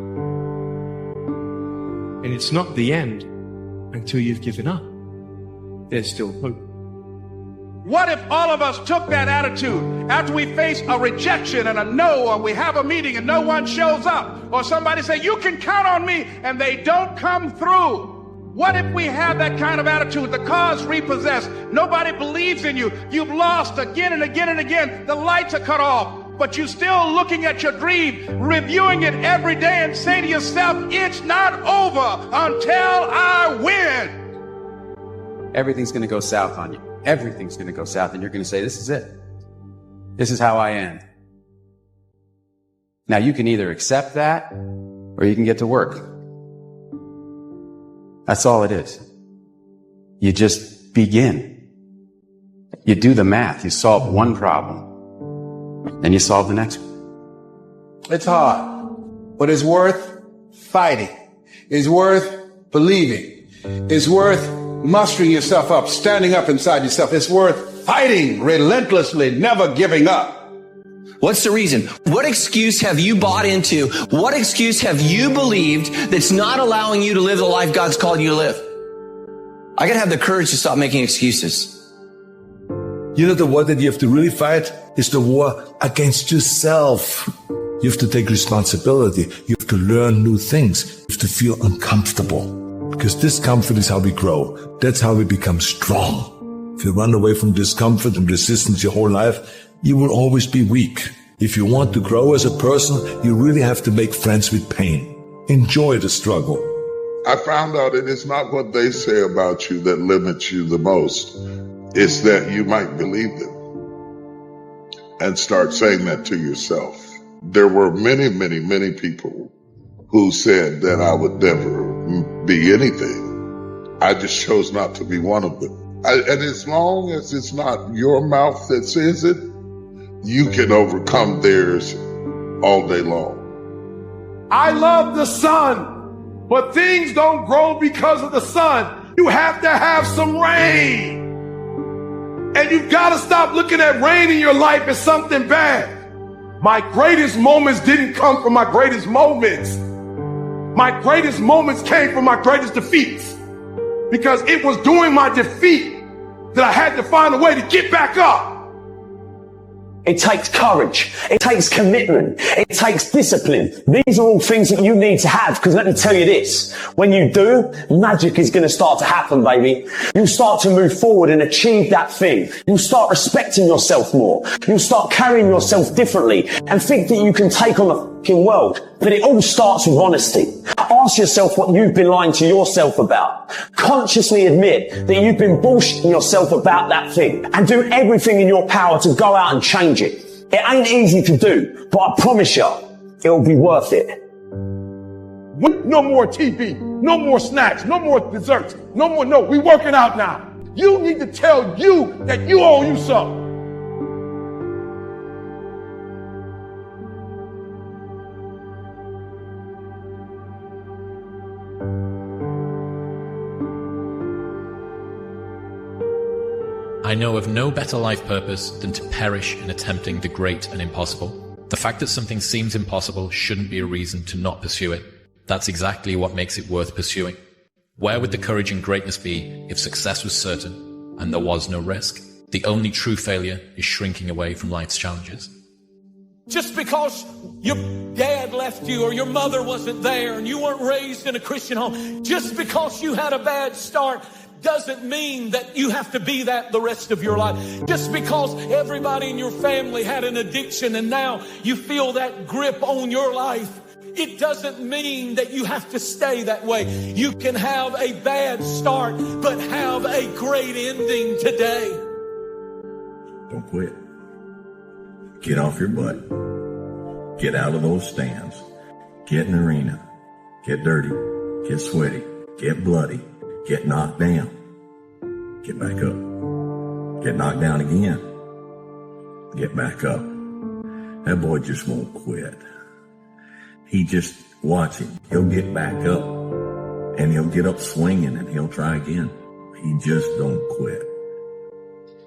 Speaker 9: And it's not the end until you've given up. There's still hope.
Speaker 13: What if all of us took that attitude after we face a rejection and a no, or we have a meeting and no one shows up, or somebody say, you can count on me, and they don't come through? What if we have that kind of attitude? The car's repossessed. Nobody believes in you. You've lost again and again and again. The lights are cut off, but you're still looking at your dream, reviewing it every day and say to yourself, it's not over until I win.
Speaker 17: Everything's going to go south on you. Everything's going to go south, and you're going to say, this is it. This is how I end. Now, you can either accept that, or you can get to work. That's all it is. You just begin. You do the math. You solve one problem, then you solve the next one.
Speaker 7: It's hard, but it's worth fighting. It's worth believing. It's worth mustering yourself up, standing up inside yourself. It's worth fighting relentlessly, never giving up.
Speaker 5: What's the reason? What excuse have you bought into? What excuse have you believed that's not allowing you to live the life God's called you to live? I gotta have the courage to stop making excuses.
Speaker 18: You know, the war that you have to really fight is the war against yourself. You have to take responsibility. You have to learn new things. You have to feel uncomfortable. Because discomfort is how we grow. That's how we become strong. If you run away from discomfort and resistance your whole life, you will always be weak. If you want to grow as a person, you really have to make friends with pain. Enjoy the struggle.
Speaker 1: I found out it is not what they say about you that limits you the most. It's that you might believe them and start saying that to yourself. There were many, many, many people who said that I would never be anything. I just chose not to be one of them. And as long as it's not your mouth that says it, you can overcome theirs all day long.
Speaker 4: I love the sun, but things don't grow because of the sun. You have to have some rain. And you've got to stop looking at rain in your life as something bad. My greatest moments didn't come from my greatest moments. My greatest moments came from my greatest defeats. Because it was during my defeat that I had to find a way to get back up.
Speaker 19: It takes courage. It takes commitment. It takes discipline. These are all things that you need to have, because let me tell you this, when you do, magic is going to start to happen, baby. You'll start to move forward and achieve that thing. You'll start respecting yourself more. You'll start carrying yourself differently and think that you can take on the fucking world. But it all starts with honesty. Ask yourself what you've been lying to yourself about. Consciously admit that you've been bullshitting yourself about that thing, and do everything in your power to go out and change it. It ain't easy to do, but I promise you, it'll be worth it.
Speaker 4: No more TV, no more snacks, no more desserts, no, we working out now. You need to tell you that you owe you something.
Speaker 20: I know of no better life purpose than to perish in attempting the great and impossible. The fact that something seems impossible shouldn't be a reason to not pursue it. That's exactly what makes it worth pursuing. Where would the courage and greatness be if success was certain and there was no risk? The only true failure is shrinking away from life's challenges.
Speaker 21: Just because your dad left you or your mother wasn't there and you weren't raised in a Christian home, just because you had a bad start doesn't mean that you have to be that the rest of your life. Just because everybody in your family had an addiction and now you feel that grip on your life, it doesn't mean that you have to stay that way. You can have a bad start, but have a great ending today.
Speaker 22: Don't quit. Get off your butt. Get out of those stands. Get in the arena. Get dirty. Get sweaty. Get bloody. Get knocked down. Get back up. Get knocked down again. Get back up. That boy just won't quit. He just, watch him. He'll get back up. And he'll get up swinging and he'll try again. He just don't quit.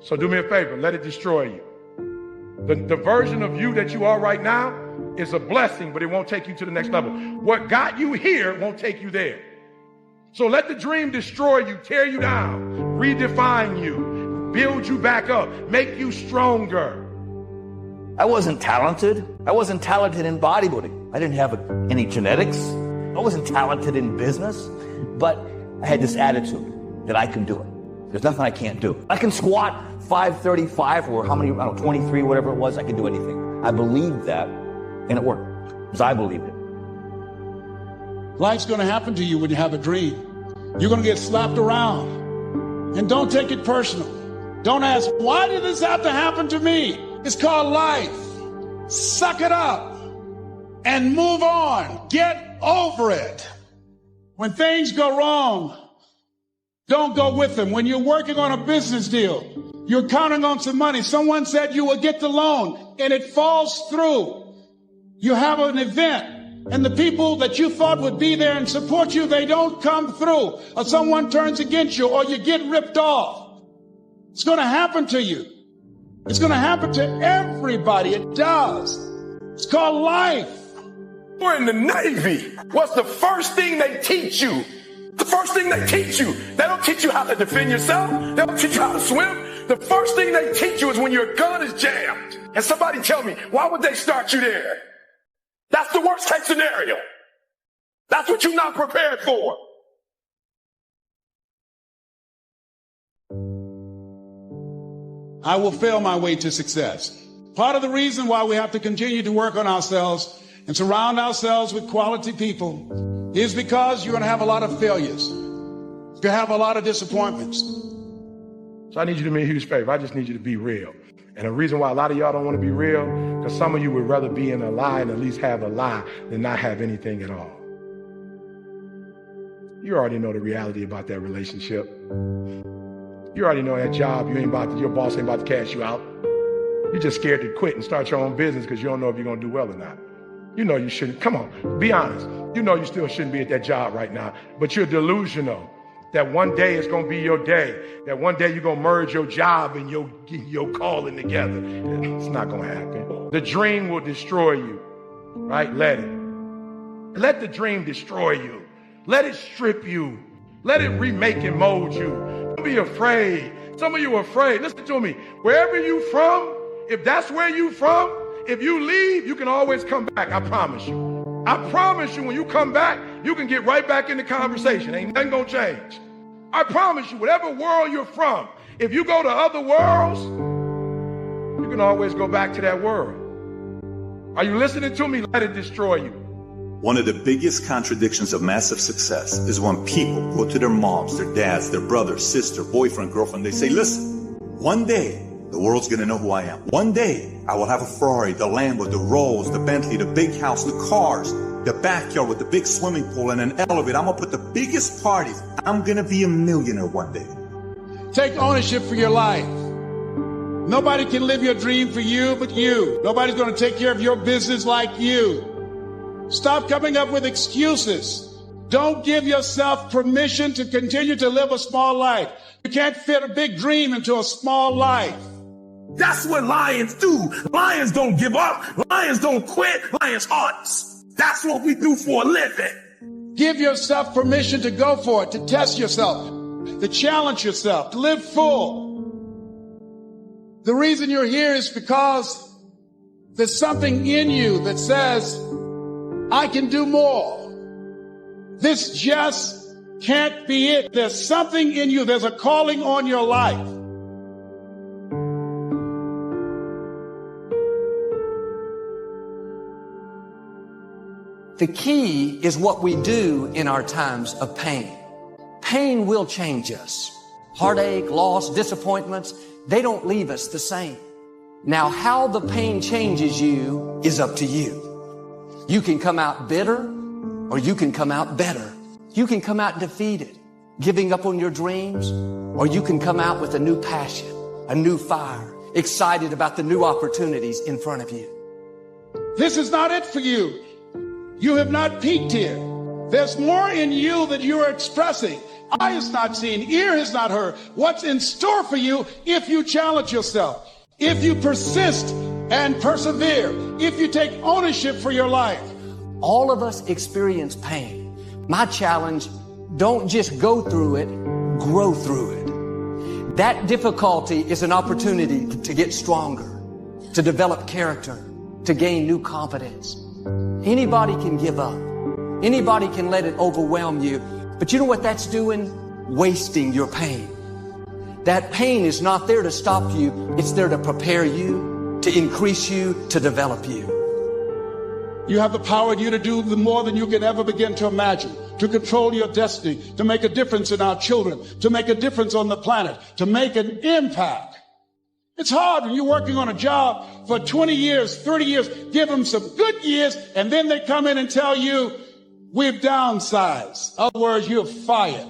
Speaker 4: So do me a favor, let it destroy you. The version of you that you are right now is a blessing, but it won't take you to the next level. What got you here won't take you there. So let the dream destroy you, tear you down, redefine you, build you back up, make you stronger.
Speaker 23: I wasn't talented. I wasn't talented in bodybuilding. I didn't have any genetics. I wasn't talented in business, but I had this attitude that I can do it. There's nothing I can't do. I can squat 535 or how many, 23, whatever it was. I can do anything. I believed that, and it worked because I believed it.
Speaker 13: Life's going to happen to you when you have a dream. You're going to get slapped around. And don't take it personal. Don't ask, why did this have to happen to me? It's called life. Suck it up and move on. Get over it. When things go wrong, don't go with them. When you're working on a business deal, you're counting on some money. Someone said you will get the loan and it falls through. You have an event. And the people that you thought would be there and support you, they don't come through. Or someone turns against you or you get ripped off. It's going to happen to you. It's going to happen to everybody. It does. It's called life.
Speaker 4: We're in the Navy. What's the first thing they teach you? The first thing they teach you. They don't teach you how to defend yourself. They don't teach you how to swim. The first thing they teach you is when your gun is jammed. And somebody tell me, why would they start you there? That's the worst case scenario. That's what you're not prepared for.
Speaker 13: I will fail my way to success. Part of the reason why we have to continue to work on ourselves and surround ourselves with quality people is because you're going to have a lot of failures. You're going to have a lot of disappointments.
Speaker 4: So I need you to do me a huge favor. I just need you to be real. And the reason why a lot of y'all don't want to be real, because some of you would rather be in a lie and at least have a lie than not have anything at all. You already know the reality about that relationship. You already know that job, your boss ain't about to cash you out. You're just scared to quit and start your own business because you don't know if you're going to do well or not. You know you shouldn't. Come on, be honest. You know you still shouldn't be at that job right now, but you're delusional that one day is going to be your day, that one day you're going to merge your job and your calling together. It's not going to happen. The dream will destroy you, right? Let it. Let the dream destroy you. Let it strip you. Let it remake and mold you. Don't be afraid. Some of you are afraid. Listen to me. Wherever you from, if that's where you from, if you leave, you can always come back. I promise you. I promise you, when you come back, you can get right back in the conversation. Ain't nothing gonna change. I promise you, whatever world you're from, if you go to other worlds, you can always go back to that world. Are you listening to me? Let it destroy you.
Speaker 3: One of the biggest contradictions of massive success is when people go to their moms, their dads, their brother, sister, boyfriend, girlfriend. They say, listen, one day the world's going to know who I am. One day I will have a Ferrari, the Lambo, the Rolls, the Bentley, the big house, the cars, the backyard with the big swimming pool and an elevator. I'm going to put the biggest parties. I'm going to be a millionaire one day.
Speaker 13: Take ownership for your life. Nobody can live your dream for you but you. Nobody's going to take care of your business like you. Stop coming up with excuses. Don't give yourself permission to continue to live a small life. You can't fit a big dream into a small life.
Speaker 4: That's what lions do. Lions don't give up. Lions don't quit. Lions hunts. That's what we do for a living.
Speaker 13: Give yourself permission to go for it, to test yourself, to challenge yourself, to live full. The reason you're here is because there's something in you that says, I can do more. This just can't be it. There's something in you. There's a calling on your life.
Speaker 6: The key is what we do in our times of pain. Pain will change us. Heartache, loss, disappointments, they don't leave us the same. Now, how the pain changes you is up to you. You can come out bitter, or you can come out better. You can come out defeated, giving up on your dreams, or you can come out with a new passion, a new fire, excited about the new opportunities in front of you.
Speaker 13: This is not it for you. You have not peaked here. There's more in you that you are expressing. Eye has not seen, ear has not heard. What's in store for you if you challenge yourself, if you persist and persevere, if you take ownership for your life.
Speaker 6: All of us experience pain. My challenge, don't just go through it, grow through it. That difficulty is an opportunity to get stronger, to develop character, to gain new confidence. Anybody can give up. Anybody can let it overwhelm you. But you know what that's doing? Wasting your pain. That pain is not there to stop you. It's there to prepare you, to increase you, to develop you.
Speaker 13: You have the power in you to do more than you can ever begin to imagine, to control your destiny, to make a difference in our children, to make a difference on the planet, to make an impact. It's hard when you're working on a job for 20 years, 30 years, give them some good years, and then they come in and tell you, we've downsized. In other words, you're fired.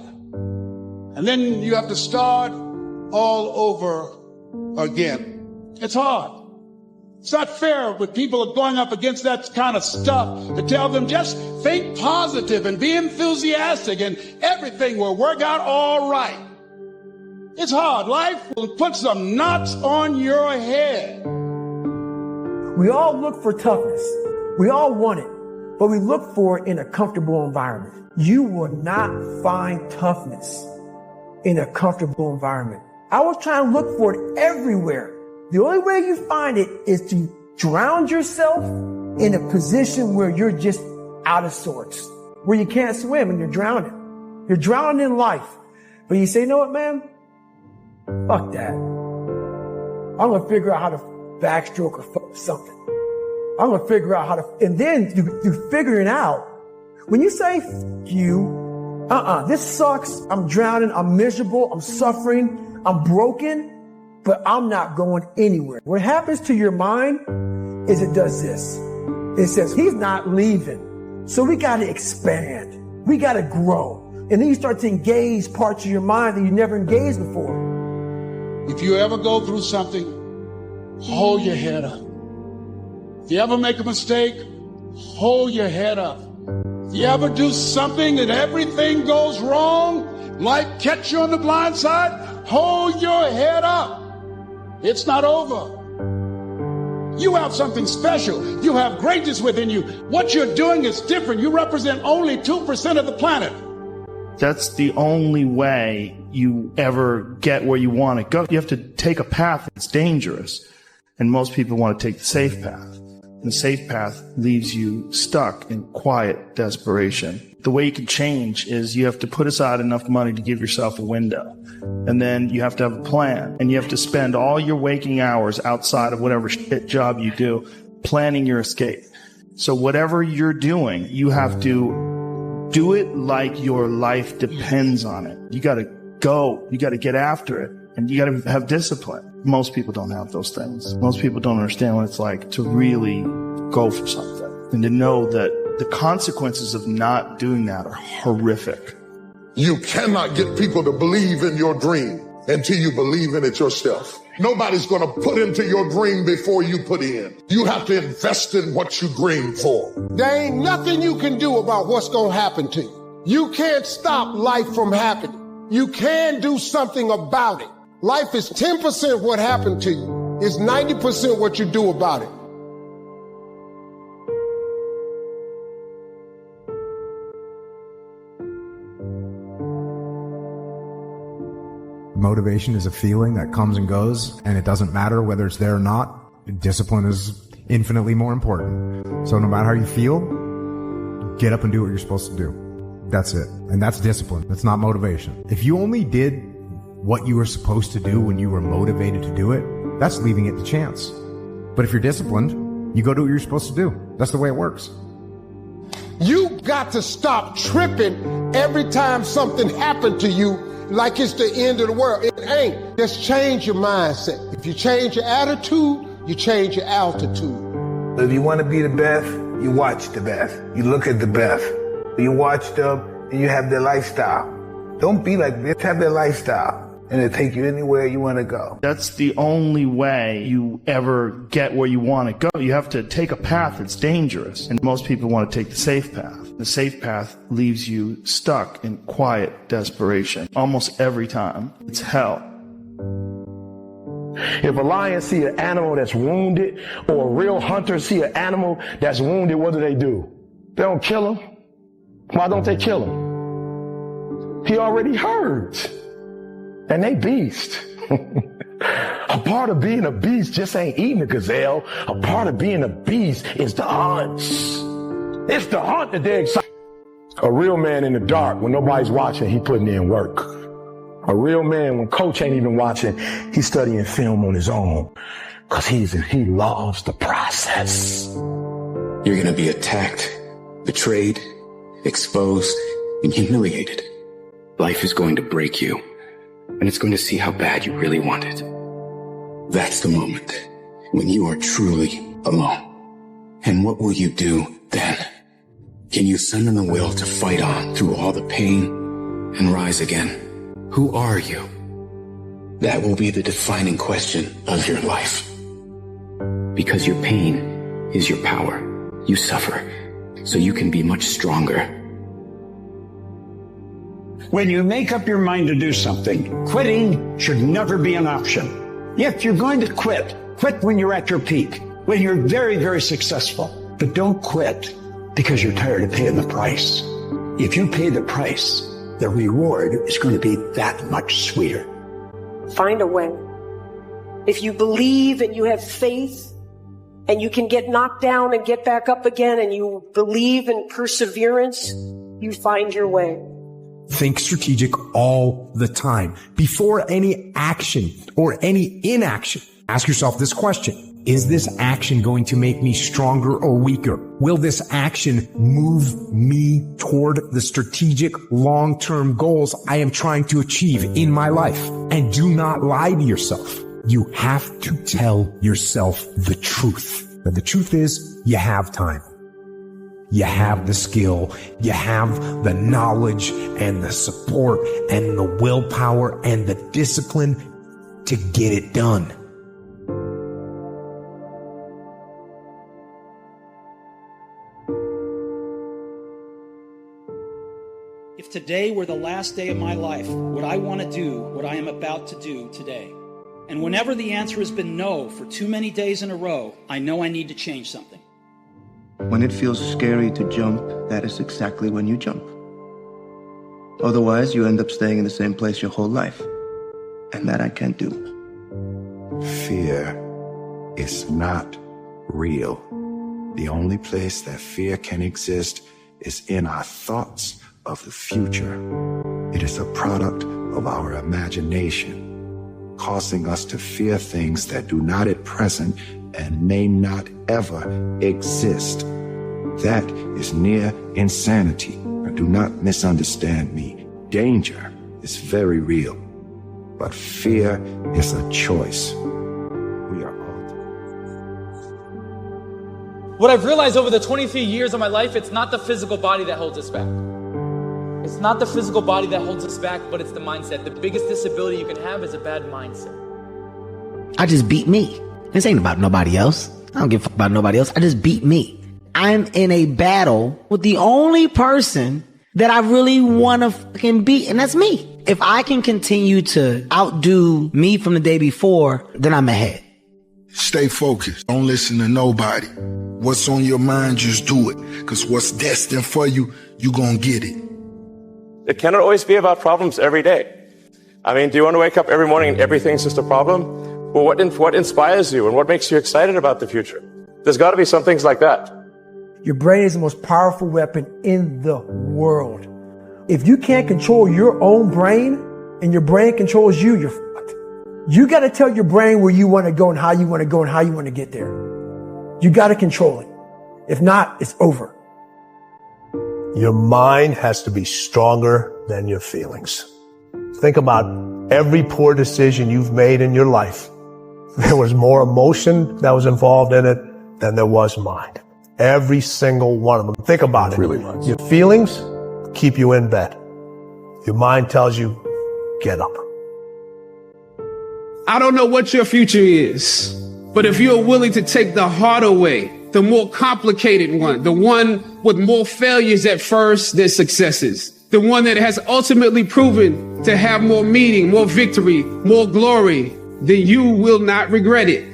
Speaker 13: And then you have to start all over again. It's hard. It's not fair when people are going up against that kind of stuff to tell them just think positive and be enthusiastic and everything will work out all right. It's hard. Life will put some knots on your head.
Speaker 8: We all look for toughness. We all want it, but we look for it in a comfortable environment. You will not find toughness in a comfortable environment. I was trying to look for it everywhere. The only way you find it is to drown yourself in a position where you're just out of sorts, where you can't swim and you're drowning. You're drowning in life. But you say, you know what, man? Fuck that. I'm going to figure out how to backstroke or something. I'm going to figure out how to, and then you figure it out. When you say, you, this sucks. I'm drowning. I'm miserable. I'm suffering. I'm broken, but I'm not going anywhere. What happens to your mind is it does this. It says, he's not leaving. So we got to expand. We got to grow. And then you start to engage parts of your mind that you never engaged before.
Speaker 13: If you ever go through something, hold your head up. If you ever make a mistake, hold your head up. If you ever do something that everything goes wrong, life catch you on the blind side, hold your head up. It's not over. You have something special. You have greatness within you. What you're doing is different. You represent only 2% of the planet.
Speaker 10: That's the only way you ever get where you want to go. You have to take a path that's dangerous. And most people want to take the safe path. And the safe path leaves you stuck in quiet desperation. The way you can change is you have to put aside enough money to give yourself a window. And then you have to have a plan. And you have to spend all your waking hours outside of whatever shit job you do planning your escape. So whatever you're doing, you have to do it like your life depends on it. You got to go. You got to get after it. And you got to have discipline. Most people don't have those things. Most people don't understand what it's like to really go for something and to know that the consequences of not doing that are horrific.
Speaker 1: You cannot get people to believe in your dream until you believe in it yourself. Nobody's going to put into your dream before you put in. You have to invest in what you dream for.
Speaker 2: There ain't nothing you can do about what's going to happen to you. You can't stop life from happening. You can do something about it. Life is 10% what happened to you. It's 90% what you do about it.
Speaker 12: Motivation is a feeling that comes and goes, and it doesn't matter whether it's there or not. Discipline is infinitely more important. So no matter how you feel, get up and do what you're supposed to do. That's it. And that's discipline. That's not motivation. If you only did what you were supposed to do when you were motivated to do it, that's leaving it to chance. But if you're disciplined, you go do what you're supposed to do. That's the way it works.
Speaker 2: You got to stop tripping every time something happened to you like it's the end of the world. It ain't. Just change your mindset. If you change your attitude, you change your altitude.
Speaker 24: If you want to be the best, you watch the best. You look at the best. You watch them and you have their lifestyle. Don't be like this, have their lifestyle. And it'll take you anywhere you want to go.
Speaker 10: That's the only way you ever get where you want to go. You have to take a path that's dangerous. And most people want to take the safe path. The safe path leaves you stuck in quiet desperation. Almost every time. It's hell.
Speaker 11: If a lion see an animal that's wounded, or a real hunter see an animal that's wounded, what do? They don't kill him. Why don't they kill him? He already hurt. And they beast. A part of being a beast just ain't eating a gazelle. A part of being a beast is the hunts. It's the hunt that they're excited. A real man in the dark, when nobody's watching, he putting in work. A real man, when coach ain't even watching, he's studying film on his own. Because he loves the process.
Speaker 25: You're going to be attacked, betrayed, exposed, and humiliated. Life is going to break you. And it's going to see how bad you really want it. That's the moment when you are truly alone. And what will you do then? Can you summon the will to fight on through all the pain and rise again? Who are you? That will be the defining question of your life. Because your pain is your power. You suffer so you can be much stronger.
Speaker 9: When you make up your mind to do something, quitting should never be an option. If you're going to quit, quit when you're at your peak, when you're very, very successful. But don't quit because you're tired of paying the price. If you pay the price, the reward is going to be that much sweeter.
Speaker 14: Find a way. If you believe and you have faith and you can get knocked down and get back up again and you believe in perseverance, you find your way.
Speaker 15: Think strategic all the time. Before any action or any inaction, ask yourself this question. Is this action going to make me stronger or weaker? Will this action move me toward the strategic long-term goals I am trying to achieve in my life? And do not lie to yourself. You have to tell yourself the truth. And the truth is, you have time. You have the skill, you have the knowledge and the support and the willpower and the discipline to get it done.
Speaker 16: If today were the last day of my life, would I want to do what I am about to do today? And whenever the answer has been no for too many days in a row, I know I need to change something.
Speaker 17: When it feels scary to jump, that is exactly when you jump. Otherwise, you end up staying in the same place your whole life. And that I can't do.
Speaker 26: Fear is not real. The only place that fear can exist is in our thoughts of the future. It is a product of our imagination, causing us to fear things that do not at present and may not ever exist. That is near insanity. Do not misunderstand me. Danger is very real, but fear is a choice. We are all.
Speaker 27: What I've realized over the 23 years of my life, it's not the physical body that holds us back. It's not the physical body that holds us back, but it's the mindset. The biggest disability you can have is a bad mindset.
Speaker 28: I just beat me. This ain't about nobody else. I don't give a fuck about nobody else. I just beat me. I'm in a battle with the only person that I really want to fucking beat, and that's me. If I can continue to outdo me from the day before, then I'm ahead.
Speaker 24: Stay focused. Don't listen to nobody. What's on your mind, just do it. Because what's destined for you, you gonna get it.
Speaker 29: It cannot always be about problems every day. I mean, do you want to wake up every morning and everything's just a problem? Well, what inspires you and what makes you excited about the future? There's got to be some things like that.
Speaker 8: Your brain is the most powerful weapon in the world. If you can't control your own brain and your brain controls you, you're fucked. You got to tell your brain where you want to go and how you want to go and how you want to get there. You got to control it. If not, it's over.
Speaker 30: Your mind has to be stronger than your feelings. Think about every poor decision you've made in your life. There was more emotion that was involved in it than there was mind. Every single one of them. Think about it. Really was. Your feelings keep you in bed. Your mind tells you, get up.
Speaker 31: I don't know what your future is, but if you're willing to take the harder way, the more complicated one, the one with more failures at first than successes, the one that has ultimately proven to have more meaning, more victory, more glory, then you will not regret it.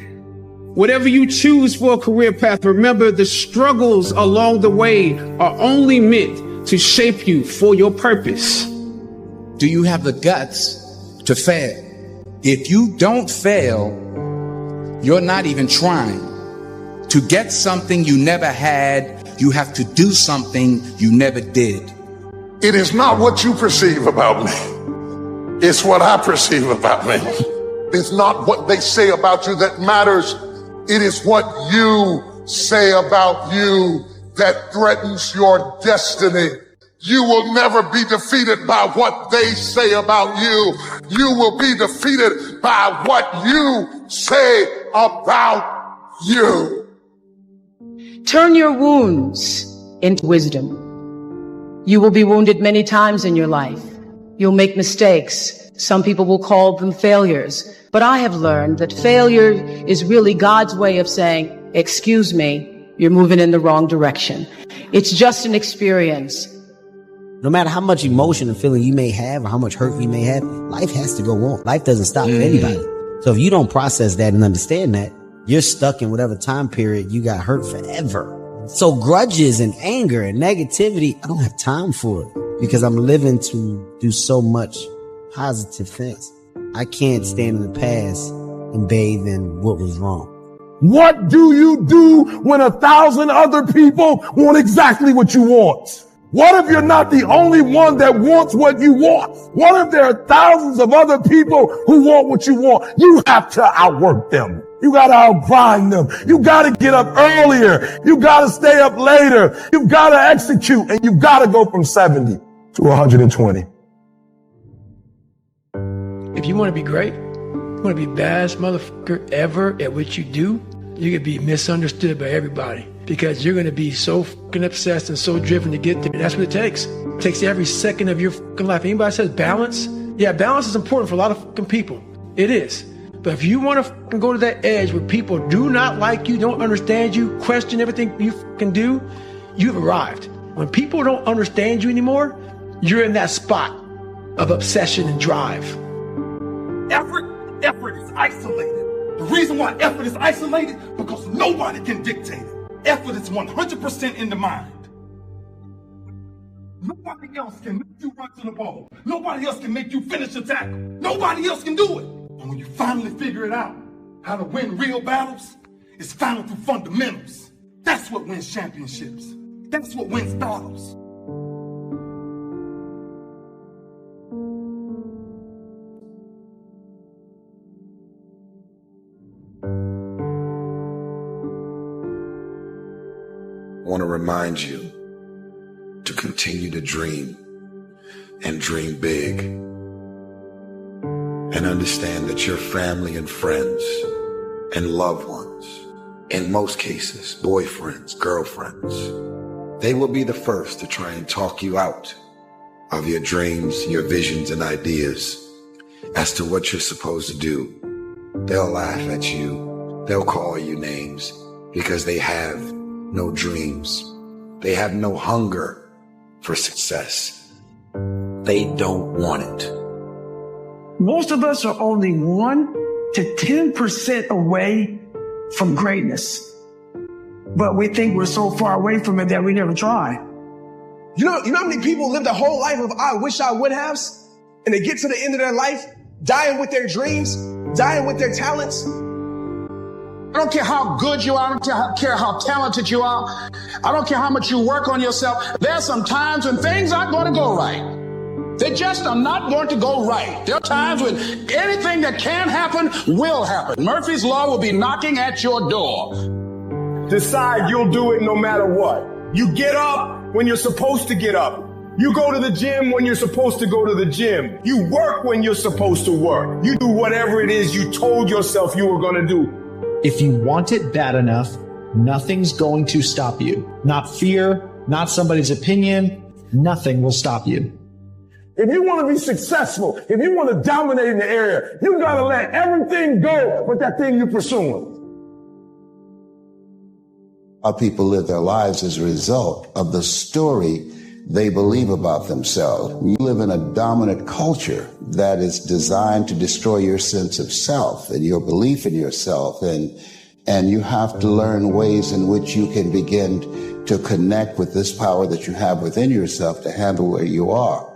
Speaker 31: Whatever you choose for a career path, remember the struggles along the way are only meant to shape you for your purpose.
Speaker 32: Do you have the guts to fail? If you don't fail, you're not even trying. To get something you never had, you have to do something you never did.
Speaker 1: It is not what you perceive about me. It's what I perceive about me. It's not what they say about you that matters. It is what you say about you that threatens your destiny. You will never be defeated by what they say about you. You will be defeated by what you say about you.
Speaker 33: Turn your wounds into wisdom. You will be wounded many times in your life. You'll make mistakes. Some people will call them failures. But I have learned that failure is really God's way of saying, excuse me, you're moving in the wrong direction. It's just an experience.
Speaker 28: No matter how much emotion and feeling you may have or how much hurt you may have, life has to go on. Life doesn't stop for anybody. So if you don't process that and understand that, you're stuck in whatever time period you got hurt forever. So grudges and anger and negativity, I don't have time for it because I'm living to do so much positive things. I can't stand in the past and bathe in what was wrong.
Speaker 11: What do you do when 1,000 other people want exactly what you want? What if you're not the only one that wants what you want? What if there are thousands of other people who want what you want? You have to outwork them. You got to outgrind them. You got to get up earlier. You got to stay up later. You've got to execute, and you've got to go from 70 to 120.
Speaker 8: If you want to be great, you want to be the baddest motherfucker ever at what you do, you're going to be misunderstood by everybody because you're going to be so fucking obsessed and so driven to get there. And that's what it takes. It takes every second of your fucking life. Anybody says balance? Yeah, balance is important for a lot of fucking people. It is. But if you want to fucking go to that edge where people do not like you, don't understand you, question everything you fucking do, you've arrived. When people don't understand you anymore, you're in that spot of obsession and drive.
Speaker 11: Effort is isolated. The reason why effort is isolated, because nobody can dictate it. Effort is 100% in the mind. Nobody else can make you run to the ball. Nobody else can make you finish a tackle. Nobody else can do it. And when you finally figure it out, how to win real battles, it's found through fundamentals. That's what wins championships. That's what wins battles.
Speaker 26: I want to remind you to continue to dream and dream big and understand that your family and friends and loved ones, in most cases, boyfriends, girlfriends, they will be the first to try and talk you out of your dreams, your visions and ideas as to what you're supposed to do. They'll laugh at you. They'll call you names because they have no dreams. They have no hunger for success. They don't want it.
Speaker 8: Most of us are only 1 to 10% away from greatness. But we think we're so far away from it that we never try.
Speaker 3: You know how many people live the whole life of I wish I would have, and they get to the end of their life, dying with their dreams, dying with their talents? I don't care how good you are. I don't care how talented you are. I don't care how much you work on yourself. There's some times when things aren't going to go right. They just are not going to go right. There are times when anything that can happen will happen. Murphy's Law will be knocking at your door.
Speaker 11: Decide you'll do it no matter what. You get up when you're supposed to get up. You go to the gym when you're supposed to go to the gym. You work when you're supposed to work. You do whatever it is you told yourself you were going to do.
Speaker 4: If you want it bad enough, nothing's going to stop you. Not fear, not somebody's opinion, nothing will stop you.
Speaker 11: If you want to be successful, if you want to dominate in the area, you got to let everything go with that thing you're pursuing.
Speaker 5: How people live their lives as a result of the story they believe about themselves. You live in a dominant culture that is designed to destroy your sense of self and your belief in yourself. And you have to learn ways in which you can begin to connect with this power that you have within yourself to handle where you are.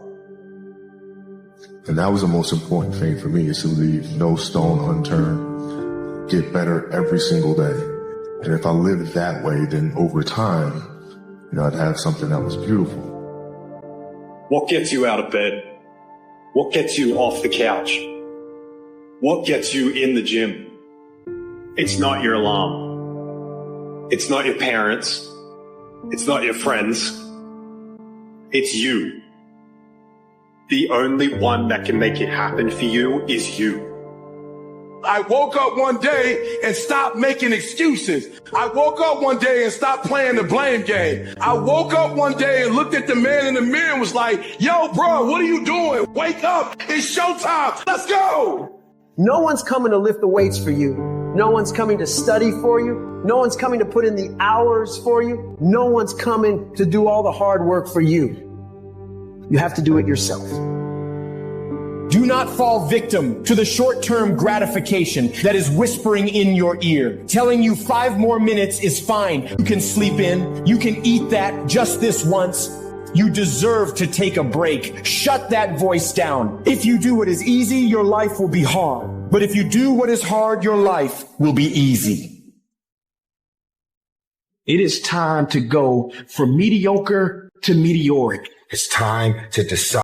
Speaker 1: And that was the most important thing for me, is to leave no stone unturned, get better every single day. And if I lived that way, then over time, I'd have something that was beautiful.
Speaker 6: What gets you out of bed? What gets you off the couch? What gets you in the gym? It's not your alarm. It's not your parents. It's not your friends. It's you. The only one that can make it happen for you is you.
Speaker 11: I woke up one day and stopped making excuses. I woke up one day and stopped playing the blame game. I woke up one day and looked at the man in the mirror and was like, yo, bro, what are you doing? Wake up. It's showtime. Let's go.
Speaker 8: No one's coming to lift the weights for you. No one's coming to study for you. No one's coming to put in the hours for you. No one's coming to do all the hard work for you.
Speaker 28: You have to do it yourself.
Speaker 15: Do not fall victim to the short-term gratification that is whispering in your ear, telling you 5 more minutes is fine. You can sleep in. You can eat that just this once. You deserve to take a break. Shut that voice down. If you do what is easy, your life will be hard. But if you do what is hard, your life will be easy.
Speaker 11: It is time to go from mediocre to meteoric. It's time to decide.